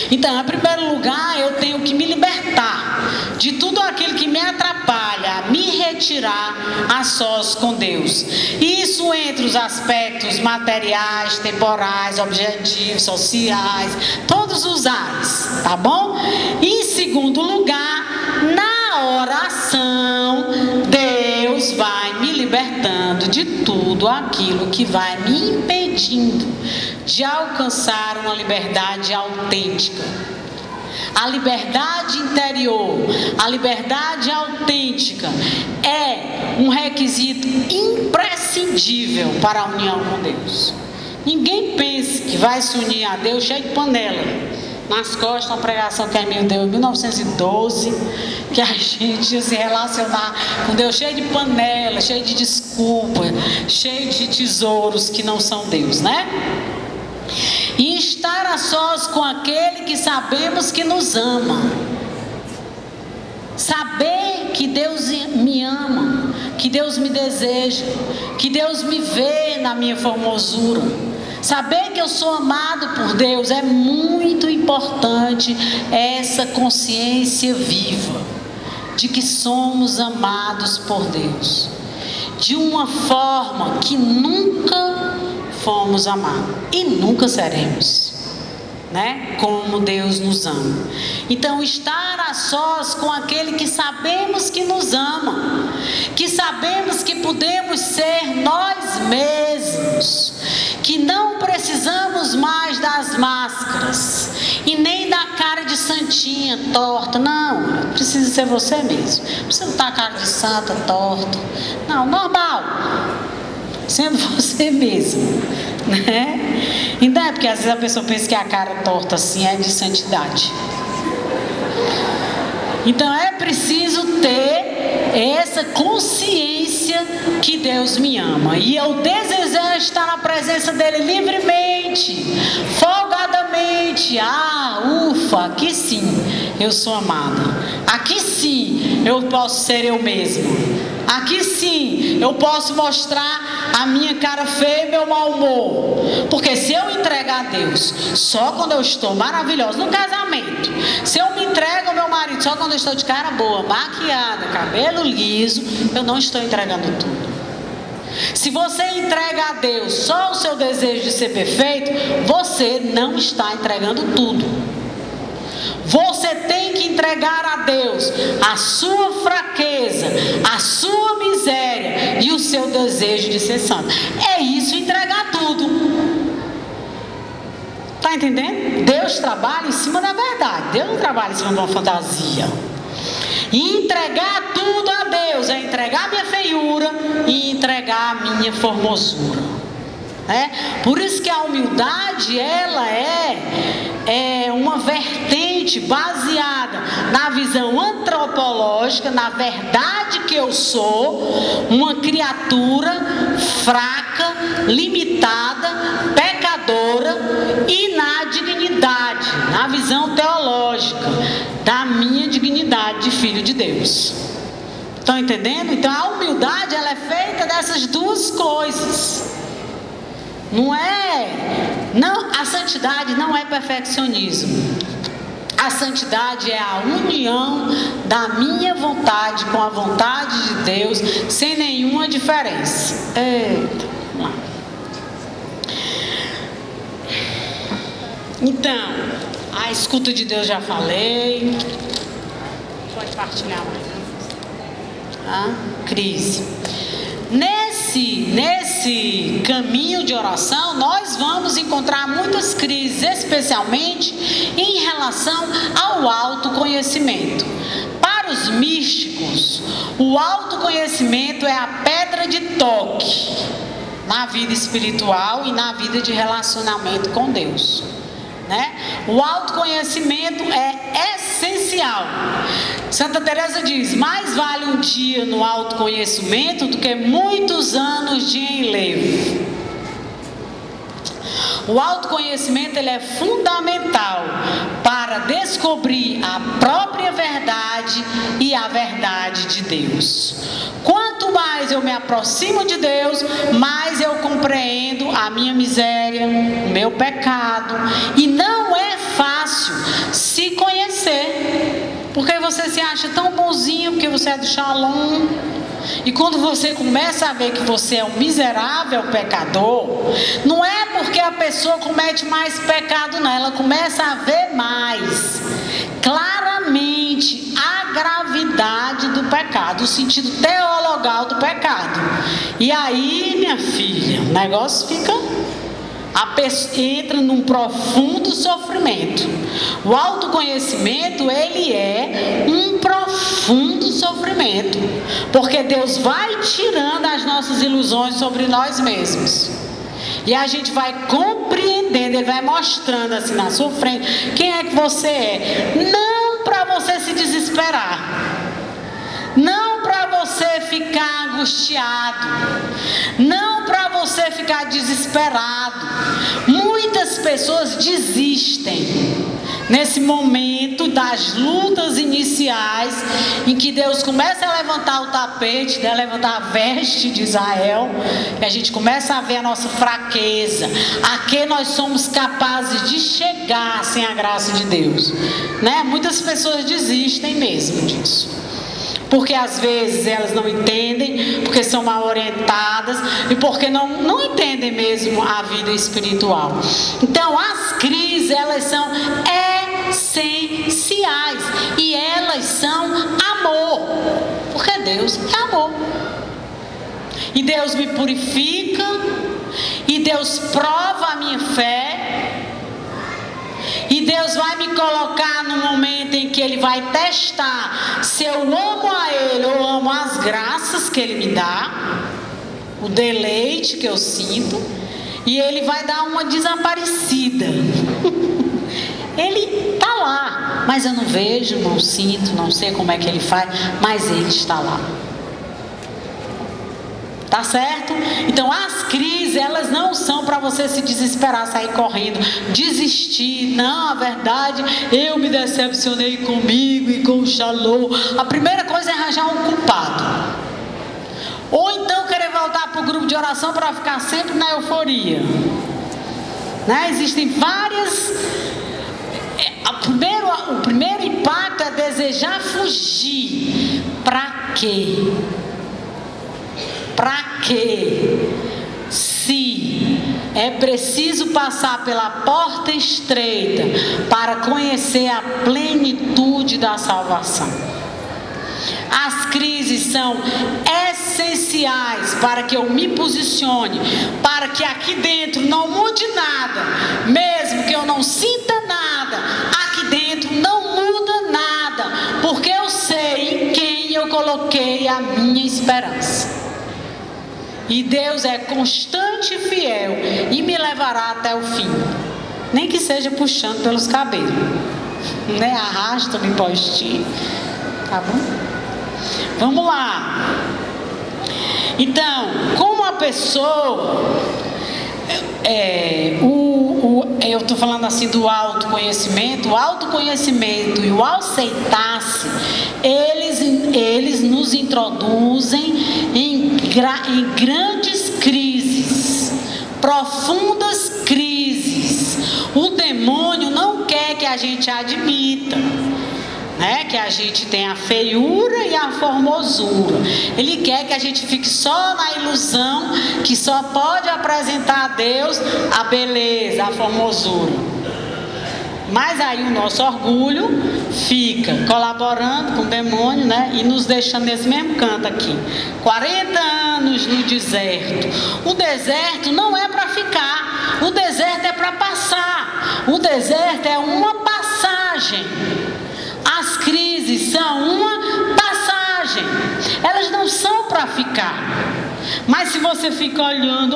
Então, em primeiro lugar, eu tenho que me libertar de tudo aquilo que me atrapalha, me retirar a sós com Deus. Isso entre os aspectos materiais, temporais, objetivos, sociais, todos os áreas, tá bom? Em segundo lugar, na oração, Deus vai me libertando de tudo aquilo que vai me impedindo de alcançar uma liberdade autêntica. A liberdade interior, a liberdade autêntica é um requisito imprescindível para a união com Deus. Ninguém pense que vai se unir a Deus cheio de panela. nas costas, uma pregação que a Emília deu em 1912, que a gente ia se relacionar com Deus cheio de panela, cheio de desculpa, cheio de tesouros que não são Deus, né? E estar a sós com aquele que sabemos que nos ama. Saber que Deus me ama, que Deus me deseja, que Deus me vê na minha formosura. Saber que eu sou amado por Deus é muito importante, essa consciência viva de que somos amados por Deus, de uma forma que nunca fomos amados e nunca seremos, né? Como Deus nos ama. Então, estar a sós com aquele que sabemos que nos ama, que sabemos que podemos ser nós mesmos, que não precisamos mais das máscaras e nem da cara de santinha torta. Não, precisa ser você mesmo. Não precisa estar a cara de santa torta. Não, normal, sendo você mesmo, né? Então é porque às vezes a pessoa pensa que a cara torta assim é de santidade. Então é preciso ter essa consciência que Deus me ama, e eu desejo estar na presença dele livremente, folgadamente. Ufa, aqui sim eu sou amada, aqui sim eu posso ser eu mesmo, aqui sim eu posso mostrar a minha cara feia e meu mau humor. Porque se eu entregar a Deus só quando eu estou maravilhosa no casamento, se eu me entrego ao meu marido só quando eu estou de cara boa, maquiada, cabelo liso, eu não estou entregando tudo. Se você entrega a Deus só o seu desejo de ser perfeito, você não está entregando tudo. Você tem que entregar a Deus a sua fraqueza, a sua miséria e o seu desejo de ser santo. É isso, entregar tudo. Está entendendo? Deus trabalha em cima da verdade. Deus não trabalha em cima de uma fantasia. E entregar tudo a Deus é entregar a minha feiura e entregar a minha formosura. Por isso que a humildade, ela é uma vertente baseada na visão antropológica, na verdade que eu sou uma criatura fraca, limitada, pecadora, e na dignidade, na visão teológica da minha dignidade de filho de Deus. Estão entendendo? Então a humildade, ela é feita dessas duas coisas. Não, a santidade não é perfeccionismo. A santidade é a união da minha vontade com a vontade de Deus, sem nenhuma diferença. Vamos lá. Então, a escuta de Deus já falei. Pode partilhar mais. Crise. Nesse caminho de oração, nós vamos encontrar muitas crises, especialmente em relação ao autoconhecimento. Para os místicos, o autoconhecimento é a pedra de toque na vida espiritual e na vida de relacionamento com Deus, né? O autoconhecimento é essencial. Santa Teresa diz: mais vale um dia no autoconhecimento do que muitos anos de enlevo. O autoconhecimento, ele é fundamental para descobrir a própria verdade e a verdade de Deus. Quanto mais eu me aproximo de Deus, mais eu compreendo a minha miséria, o meu pecado. E não é fácil se conhecer, porque você se acha tão bonzinho, porque você é do Shalom. E quando você começa a ver que você é um miserável pecador, não é porque a pessoa comete mais pecado, não. Ela começa a ver mais claramente a gravidade do pecado, o sentido teologal do pecado. E aí, minha filha, o negócio fica... A pessoa entra num profundo sofrimento. O autoconhecimento, ele é um profundo sofrimento, porque Deus vai tirando as nossas ilusões sobre nós mesmos. E a gente vai compreendendo, Ele vai mostrando assim na sua frente quem é que você é. Não para você se desesperar. Não para você ficar angustiado. Não para você ficar desesperado. Muitas pessoas desistem nesse momento das lutas iniciais, em que Deus começa a levantar o tapete, né, levantar a veste de Israel, e a gente começa a ver a nossa fraqueza, a que nós somos capazes de chegar sem a graça de Deus, né? Muitas pessoas desistem mesmo disso, porque às vezes elas não entendem, porque são mal orientadas e porque não entendem mesmo a vida espiritual. Então as crises, elas são essenciais e elas são amor, porque Deus é amor. E Deus me purifica, e Deus prova a minha fé, e Deus vai me colocar no momento em que Ele vai testar se eu amo a Ele ou amo as graças que Ele me dá, o deleite que eu sinto, e Ele vai dar uma desaparecida. Ele está lá, mas eu não vejo, não sinto, não sei como é que Ele faz, mas Ele está lá. Tá certo? Então as crises, elas não são para você se desesperar, sair correndo, desistir. Não, a verdade, eu me decepcionei comigo e com o Shalom. A primeira coisa é arranjar um culpado, ou então querer voltar para o grupo de oração para ficar sempre na euforia, né? Existem várias. O primeiro impacto é desejar fugir. Para quê? Para quê? Se é preciso passar pela porta estreita para conhecer a plenitude da salvação. As crises são essenciais para que eu me posicione, para que aqui dentro não mude nada, mesmo que eu não sinta nada, aqui dentro não muda nada, porque eu sei em quem eu coloquei a minha esperança. E Deus é constante e fiel e me levará até o fim, nem que seja puxando pelos cabelos, né? Arrasta-me pós ti, tá bom? Vamos lá. Então, como a pessoa, eu estou falando assim do autoconhecimento. O autoconhecimento e o aceitar-se, eles nos introduzem em grandes crises, profundas crises. O demônio não quer que a gente admita, né, que a gente tem a feiura e a formosura. Ele quer que a gente fique só na ilusão que só pode apresentar a Deus a beleza, a formosura. Mas aí o nosso orgulho fica colaborando com o demônio, né, e nos deixando nesse mesmo canto aqui. 40 anos no deserto. O deserto não é para ficar. O deserto é para passar. O deserto é uma passagem. As crises são uma passagem, elas não são para ficar. Mas se você fica olhando,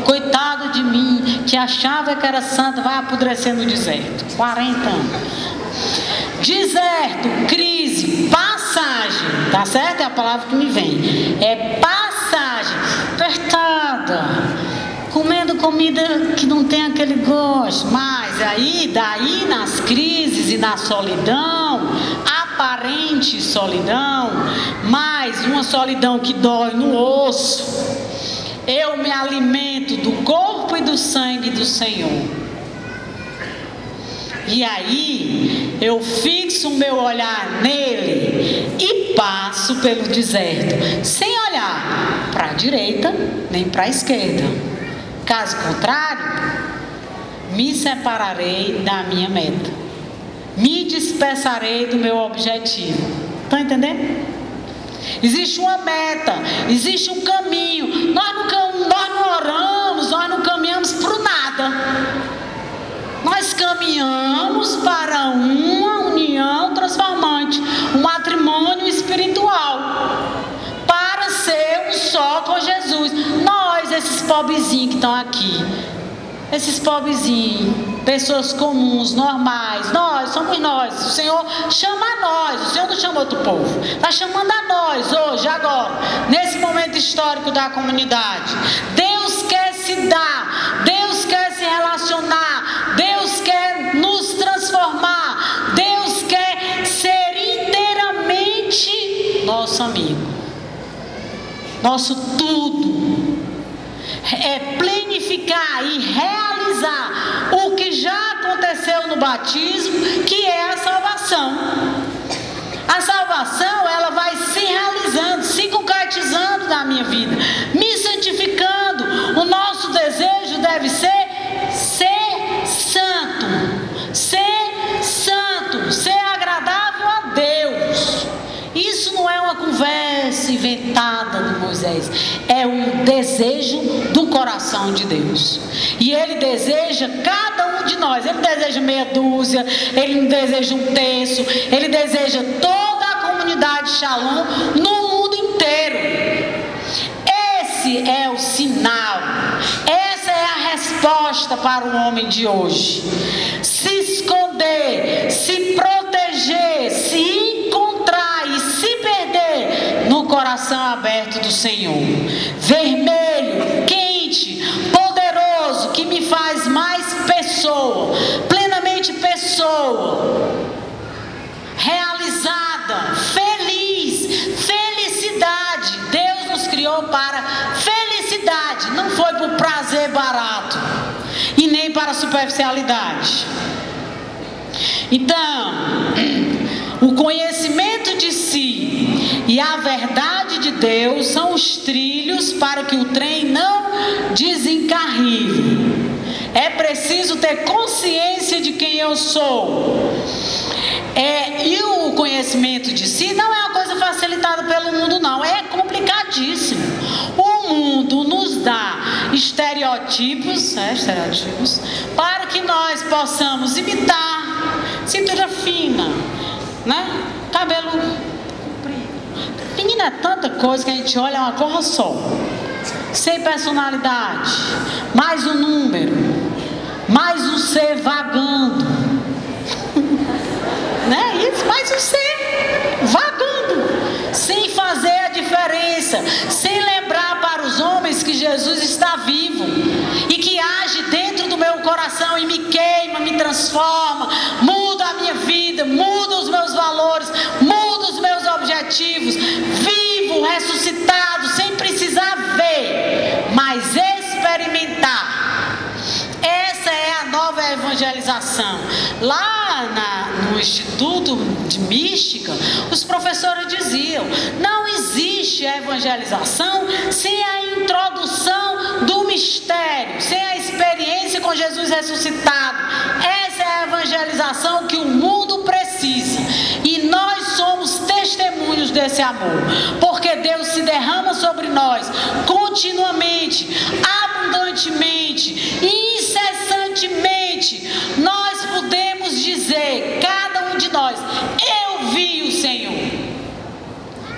coitado de mim, que achava que era santo, vai apodrecer no deserto. 40 anos. Deserto, crise, passagem, tá certo? É a palavra que me vem. É passagem. Coitada, comendo comida que não tem aquele gosto. Mas daí nas crises e na solidão, aparente solidão, mas uma solidão que dói no osso, eu me alimento do corpo e do sangue do Senhor. E aí eu fixo o meu olhar nele e passo pelo deserto, sem olhar para a direita nem para a esquerda. Caso contrário, me separarei da minha meta, me dispersarei do meu objetivo. Estão entendendo? Existe uma meta, existe um caminho. Nós não oramos, nós não caminhamos para o nada. Nós caminhamos para uma união transformante, um matrimônio espiritual, para ser um só com Jesus. Nós, esse pobrezinhos que estão aqui. Esses pobrezinhos, pessoas comuns, normais, nós somos nós. O Senhor chama a nós, o Senhor não chama outro povo, está chamando a nós hoje, agora, nesse momento histórico da comunidade. Deus quer se dar, Deus quer se relacionar, Deus quer nos transformar, Deus quer ser inteiramente nosso amigo, nosso tudo. É planificar e realizar o que já aconteceu no batismo, que é a salvação. A salvação, ela vai se realizando, se concretizando na minha vida, me santificando. O nosso desejo deve ser santo, ser agradável a Deus. Isso não é uma conversa inventada de Moisés, é um desejo do coração de Deus. E Ele deseja cada um de nós. Ele deseja meia dúzia, Ele não deseja um terço, Ele deseja toda a comunidade Shalom no mundo inteiro. Esse é o sinal, essa é a resposta para o homem de hoje. Se esconder, se proteger, se encontrar e se perder no coração aberto do Senhor. Vermelho, quente, poderoso, que me faz mais pessoa, plenamente pessoa, realizada, feliz, felicidade. Deus nos criou para felicidade, não foi por prazer barato e nem para superficialidade. Então, o conhecimento de si e a verdade de Deus são os trilhos para que o trem não desencarrile. É preciso ter consciência de quem eu sou. E o conhecimento de si não é uma coisa facilitada pelo mundo, não. É complicadíssimo. O mundo nos dá estereótipos, para que nós possamos imitar. Cintura fina, né? Cabelo comprido. Menina, é tanta coisa que a gente olha, é uma cor só. Sem personalidade, mais um número, mais um ser vagando. Né? Isso, mais um ser vagando, sem fazer a diferença, sem lembrar para os homens que Jesus está vivo e que age dentro do meu coração e me queima, me transforma, muda a minha vida, muda os meus valores, muda os meus objetivos, vivo, ressuscitado, sem precisar ver, mas experimentar. Essa é a nova evangelização. Lá no Instituto de Mística, os professores diziam: não existe evangelização sem a introdução do mistério, sem a experiência com Jesus ressuscitado. Essa é a evangelização que o mundo precisa. E nós somos testemunhos desse amor, porque Deus se derrama sobre nós continuamente, abundantemente, incessantemente. Nós podemos dizer, cada um de nós: eu vi o Senhor.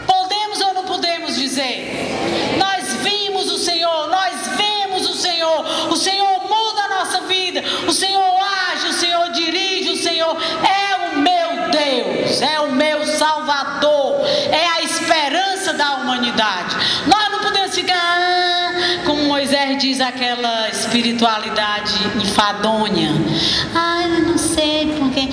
Podemos ou não podemos dizer? Nós vimos o Senhor, nós vemos o Senhor. O Senhor muda a nossa vida, o Senhor age, o Senhor dirige, o Senhor é o meu Deus, é o meu Salvador, é a esperança da humanidade. Nós não podemos ficar, como Moisés diz, aquela espiritualidade enfadonha. Ai, eu não sei porque.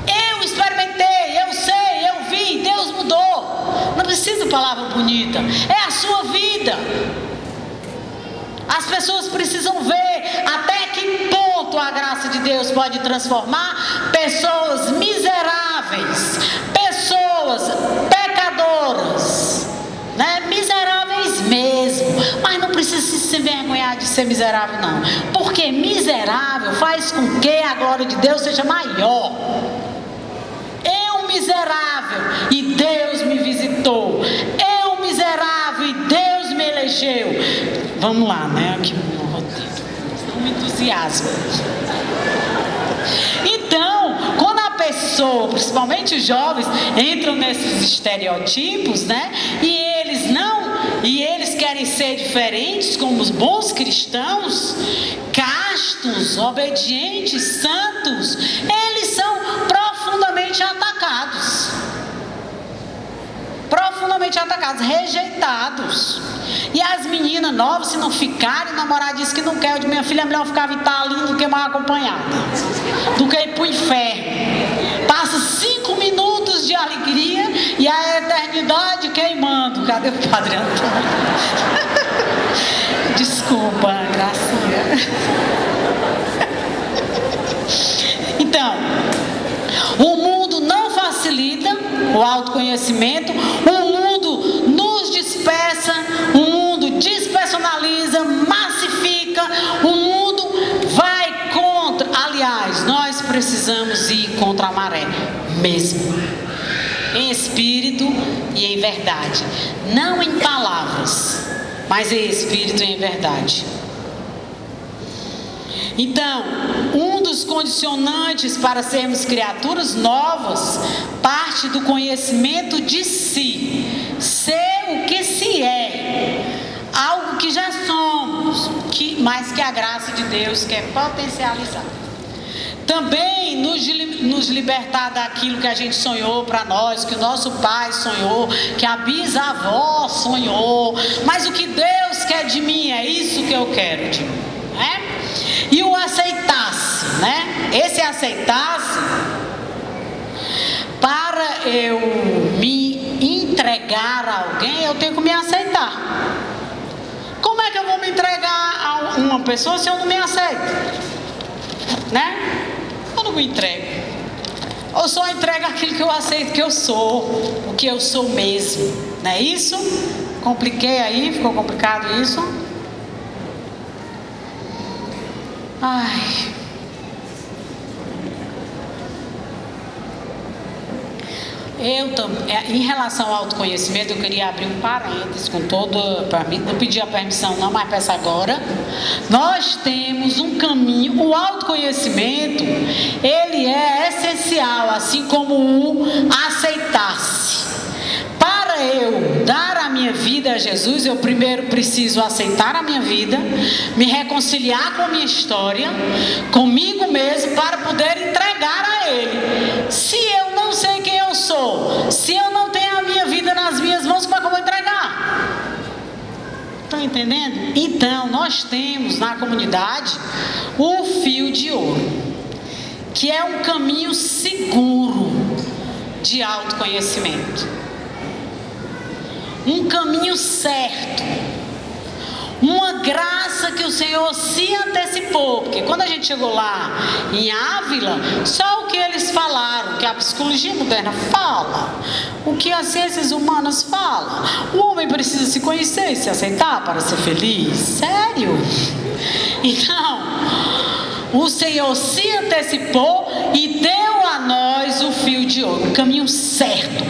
Eu experimentei, eu sei, eu vi, Deus mudou. Não precisa de palavra bonita, é a sua vida. As pessoas precisam ver até que ponto a graça de Deus pode transformar pessoas miseráveis, pessoas pecadoras, né? Miseráveis mesmo, mas não precisa se envergonhar de ser miserável, não, porque miserável faz com que a glória de Deus seja maior. Eu miserável e Deus me visitou, eu miserável e Deus me elegeu. Vamos lá, né? Aqui no roteiro, não me entusiasma. Então, quando a pessoa, principalmente os jovens, entram nesses estereótipos, né? E eles querem querem ser diferentes como os bons cristãos, castos, obedientes, santos, eles são profundamente atacados. Profundamente atacados, rejeitados. E as meninas novas, se não ficarem, o namorado disse que não quer. Eu disse, minha filha, é melhor ficar ali do que mal acompanhada, do que ir para o inferno. Passa 5 minutos de alegria e a eternidade queimando. Cadê o Padre Antônio? Desculpa, gracinha. Então, o mundo não facilita o autoconhecimento, o mundo nos dispersa, o mundo despersonaliza, massifica, o mundo vai contra. Aliás, nós precisamos ir contra a maré mesmo, em espírito e em verdade, não em palavras, mas em espírito e em verdade. Então, um dos condicionantes para sermos criaturas novas parte do conhecimento de si, ser o que se é, algo que já somos, mas que a graça de Deus quer potencializar. Também nos libertar daquilo que a gente sonhou para nós, que o nosso pai sonhou, que a bisavó sonhou, mas o que Deus quer de mim é isso que eu quero de mim, né? E o aceitasse, né? Esse aceitasse, para eu me entregar a alguém, eu tenho que me aceitar. Como é que eu vou me entregar a uma pessoa se eu não me aceito? Né? Eu não me entrego. Eu só entrego aquilo que eu aceito que eu sou, o que eu sou mesmo. Não é isso? Compliquei aí? Ficou complicado isso? Ai. Em relação ao autoconhecimento, eu queria abrir um parênteses com todo, não pedi a permissão não, mas peço agora. Nós temos um caminho, o autoconhecimento, ele é essencial, assim como o aceitar-se. Para eu dar a minha vida a Jesus, eu primeiro preciso aceitar a minha vida, me reconciliar com a minha história, comigo mesmo, para poder entregar a Ele. Se eu não sei quem eu sou, se eu não tenho a minha vida nas minhas mãos, como é que eu vou entregar? Estão entendendo? Então, nós temos na comunidade o fio de ouro, que é um caminho seguro de autoconhecimento. Um caminho certo, uma graça que o Senhor se antecipou, porque quando a gente chegou lá em Ávila, só o que eles falaram, o que a psicologia moderna fala, o que as ciências humanas falam, o homem precisa se conhecer e se aceitar para ser feliz. Sério? Então, o Senhor se antecipou e deu a nós o fio de ouro, o caminho certo.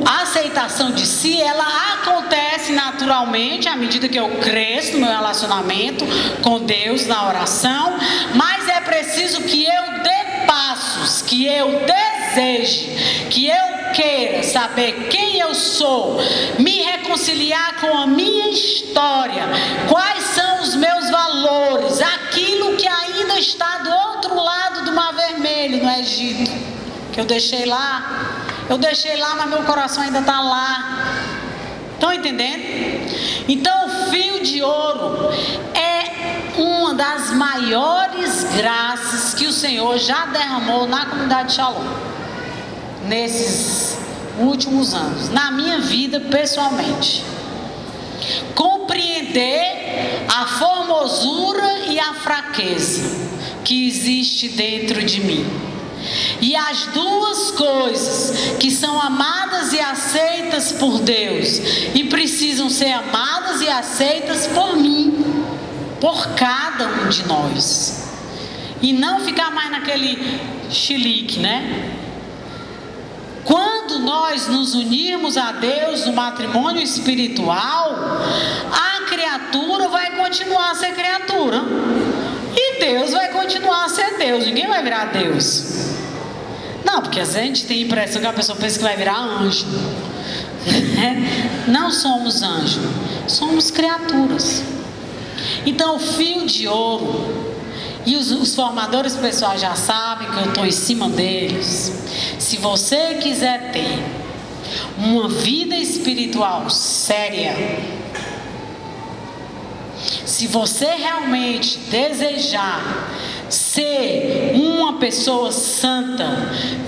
A aceitação de si, ela acontece naturalmente à medida que eu cresço no meu relacionamento com Deus, na oração, mas é preciso que eu dê passos, que eu deseje, que eu queira saber quem eu sou, me reconciliar com a minha história, quais são os meus valores, aquilo que ainda está do outro lado do Mar Vermelho, no Egito, que eu deixei lá. Mas meu coração ainda está lá. Estão entendendo? Então, o fio de ouro é uma das maiores graças que o Senhor já derramou na comunidade Shalom, nesses últimos anos, na minha vida pessoalmente. Compreender a formosura e a fraqueza que existe dentro de mim. E as duas coisas que são amadas e aceitas por Deus e precisam ser amadas e aceitas por mim, por cada um de nós, e não ficar mais naquele chilique, né? Quando nós nos unirmos a Deus no matrimônio espiritual, a criatura vai continuar a ser criatura e Deus vai continuar a ser Deus. Ninguém vai virar Deus. Não, porque a gente tem a impressão que a pessoa pensa que vai virar anjo. Não somos anjos, somos criaturas. Então o fio de ouro, e os formadores pessoais já sabem que eu estou em cima deles. Se você quiser ter uma vida espiritual séria, se você realmente desejar ser uma pessoa santa,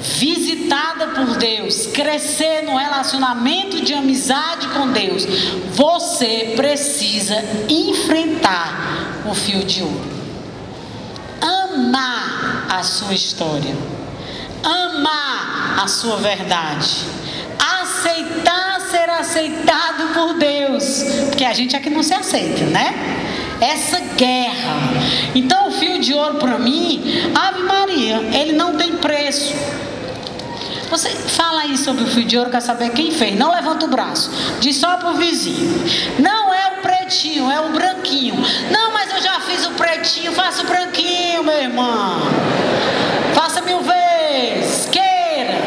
visitada por Deus, crescer no relacionamento de amizade com Deus, você precisa enfrentar o fio de ouro. Amar a sua história, amar a sua verdade, aceitar ser aceitado por Deus, porque a gente é que não se aceita, né? Essa guerra. Então o fio de ouro para mim, Ave Maria, ele não tem preço. Você fala aí sobre o fio de ouro, quer saber quem fez? Não levanta o braço, diz só pro vizinho. Não é o pretinho, é o branquinho. Não, mas eu já fiz o pretinho, faça o branquinho, meu irmão. Faça 1000 vezes, queira.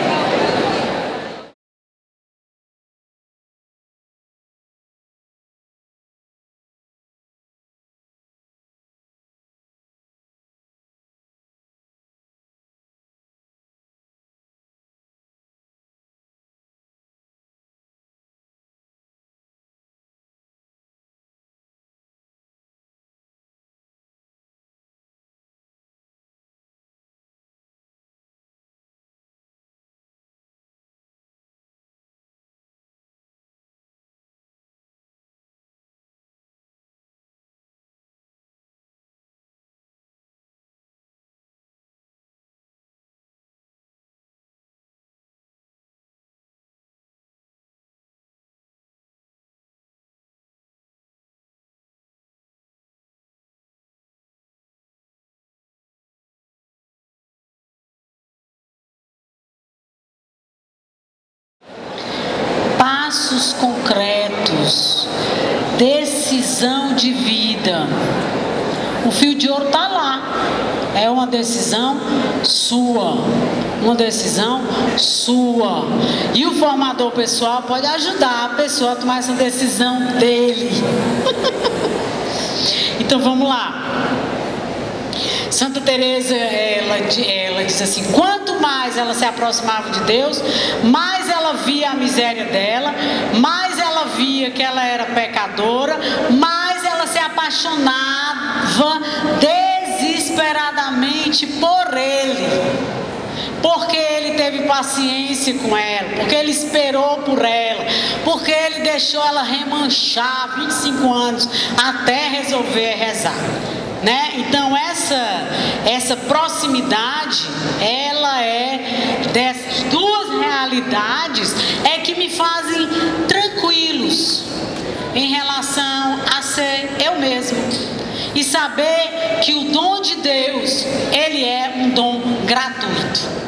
Passos concretos, decisão de vida. O fio de ouro está lá. É uma decisão sua. Uma decisão sua. E o formador pessoal pode ajudar a pessoa a tomar essa decisão dele. Então vamos lá. Santa Teresa, ela diz assim: quanto mais ela se aproximava de Deus, mais ela via a miséria dela, mais ela via que ela era pecadora, mais ela se apaixonava desesperadamente por ele, porque ele teve paciência com ela, porque ele esperou por ela, porque ele deixou ela remanchar 25 anos até resolver rezar. Né? Então essa proximidade, ela é dessas duas realidades, é que me fazem tranquilos em relação a ser eu mesmo e saber que o dom de Deus, ele é um dom gratuito.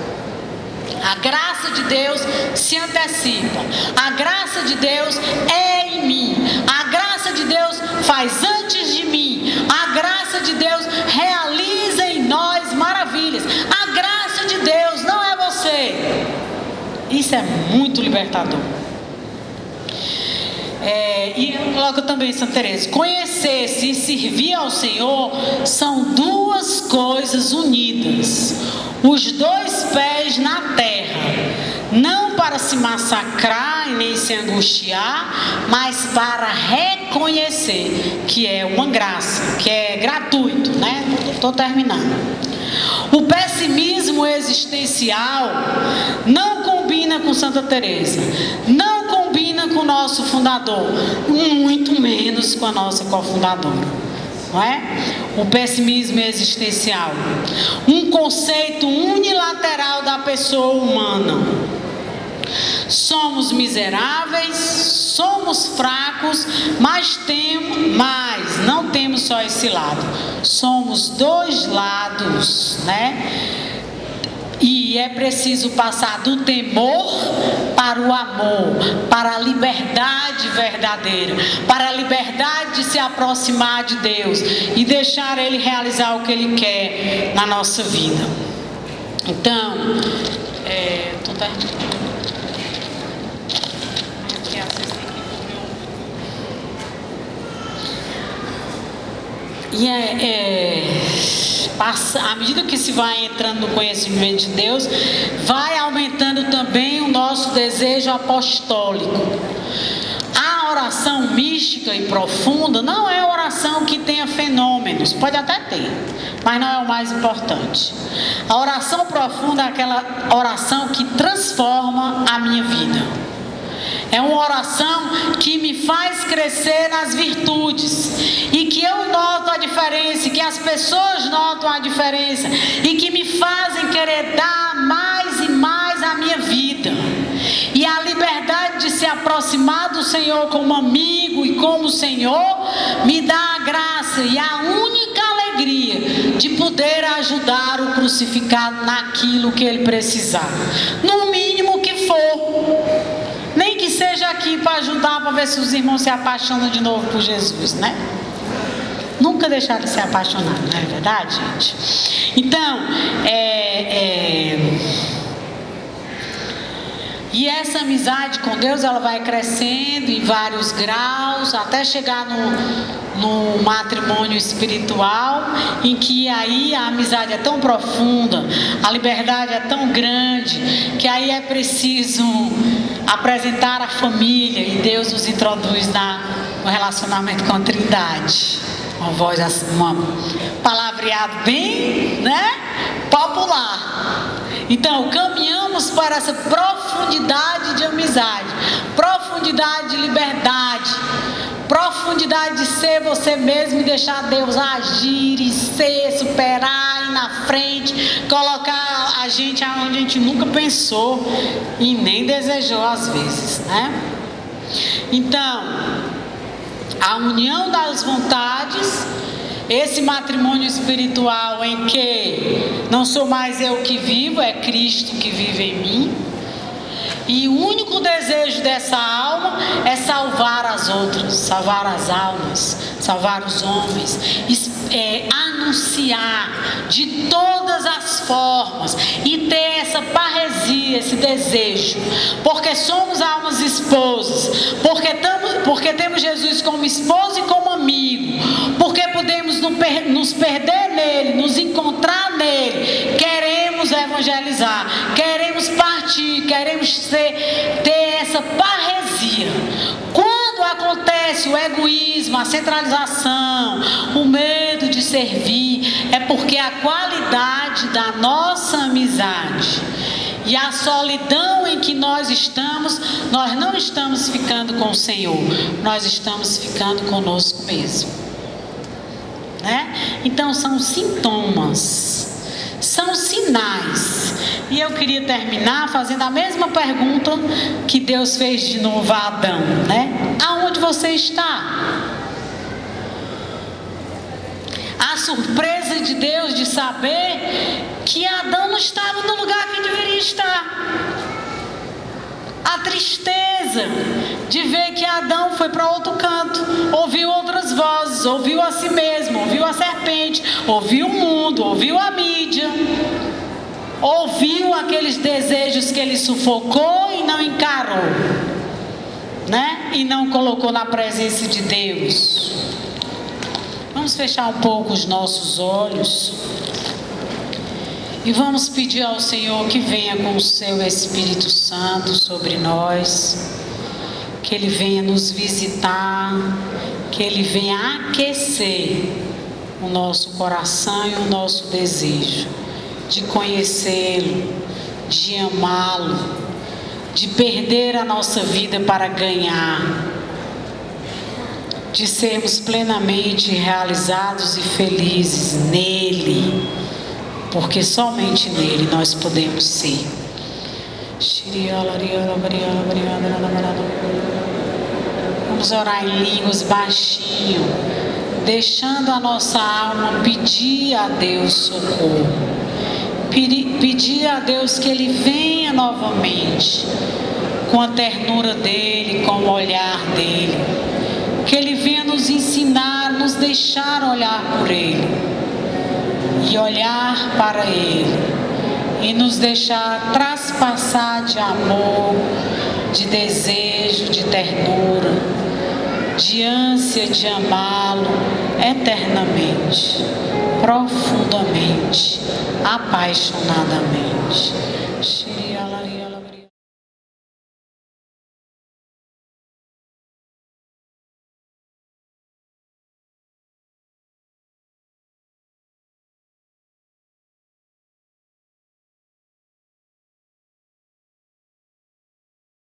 A graça de Deus se antecipa, a graça de Deus é em mim, a graça de Deus faz antes de mim, a graça de Deus realiza em nós maravilhas. A graça de Deus não é você. Isso é muito libertador. E coloca também Santa Teresa: conhecer-se e servir ao Senhor são duas coisas unidas, os dois pés na terra, não para se massacrar e nem se angustiar, mas para reconhecer que é uma graça, que é gratuito, né? Estou terminando. O pessimismo existencial não combina com Santa Teresa, não combina com o nosso fundador, muito menos com a nossa cofundadora, não é? O pessimismo existencial, um conceito unilateral da pessoa humana. Somos miseráveis, somos fracos, mas não temos só esse lado. Somos dois lados, né? E é preciso passar do temor para o amor, para a liberdade verdadeira, para a liberdade de se aproximar de Deus e deixar Ele realizar o que Ele quer na nossa vida. Então, E à medida que se vai entrando no conhecimento de Deus, vai aumentando também o nosso desejo apostólico. A oração mística e profunda não é oração que tenha fenômenos, pode até ter, mas não é o mais importante. A oração profunda é aquela oração que transforma a minha vida. É uma oração que me faz crescer nas virtudes, e que eu noto a diferença, e que as pessoas notam a diferença, e que me fazem querer dar mais e mais a minha vida. E a liberdade de se aproximar do Senhor como amigo e como Senhor me dá a graça e a única alegria de poder ajudar o crucificado naquilo que ele precisar, no mínimo que for. Nem que seja aqui para ajudar, para ver se os irmãos se apaixonam de novo por Jesus, né? Nunca deixaram de se apaixonar, não é verdade, gente? Então, e essa amizade com Deus, ela vai crescendo em vários graus, até chegar no matrimônio espiritual, em que aí a amizade é tão profunda, a liberdade é tão grande, que aí é preciso apresentar a família, e Deus nos introduz no relacionamento com a Trindade. Uma voz assim, palavreado bem, né, popular. Então, caminhamos para essa profundidade de amizade, profundidade de liberdade, profundidade de ser você mesmo e deixar Deus agir e ser, superar, ir na frente, colocar a gente onde a gente nunca pensou e nem desejou às vezes, né? Então, a união das vontades, esse matrimônio espiritual em que não sou mais eu que vivo, é Cristo que vive em mim. E o único desejo dessa alma é salvar as outras, salvar as almas, salvar os homens, anunciar de todas as formas e ter essa parresia, esse desejo, porque somos almas esposas, porque temos Jesus como esposo e como amigo, porque podemos nos perder nele, nos encontrar nele, queremos evangelizar, queremos partir, queremos ter essa parresia. Quando acontece o egoísmo, a centralização, o medo de servir, é porque a qualidade da nossa amizade e a solidão em que nós não estamos ficando com o Senhor, nós estamos ficando conosco mesmo, né? Então são sintomas, são sinais. E eu queria terminar fazendo a mesma pergunta que Deus fez de novo a Adão, né? Aonde você está? A surpresa de Deus de saber que Adão não estava no lugar que deveria estar. A tristeza de ver que Adão foi para outro canto, ouviu outras vozes, ouviu a si mesmo, ouviu a serpente, ouviu o mundo, ouviu a mídia, ouviu aqueles desejos que ele sufocou e não encarou, né? E não colocou na presença de Deus. Vamos fechar um pouco os nossos olhos e vamos pedir ao Senhor que venha com o seu Espírito Santo sobre nós, que Ele venha nos visitar, que Ele venha aquecer o nosso coração e o nosso desejo de conhecê-lo, de amá-lo, de perder a nossa vida para ganhar, de sermos plenamente realizados e felizes nele, porque somente nele nós podemos ser. Vamos orar em línguas baixinho, deixando a nossa alma pedir a Deus socorro, pedir a Deus que Ele venha novamente com a ternura dEle, com o olhar dEle, que Ele venha nos ensinar, nos deixar olhar por Ele e olhar para Ele e nos deixar traspassar de amor, de desejo, de ternura, de ânsia de amá-lo eternamente, profundamente, apaixonadamente.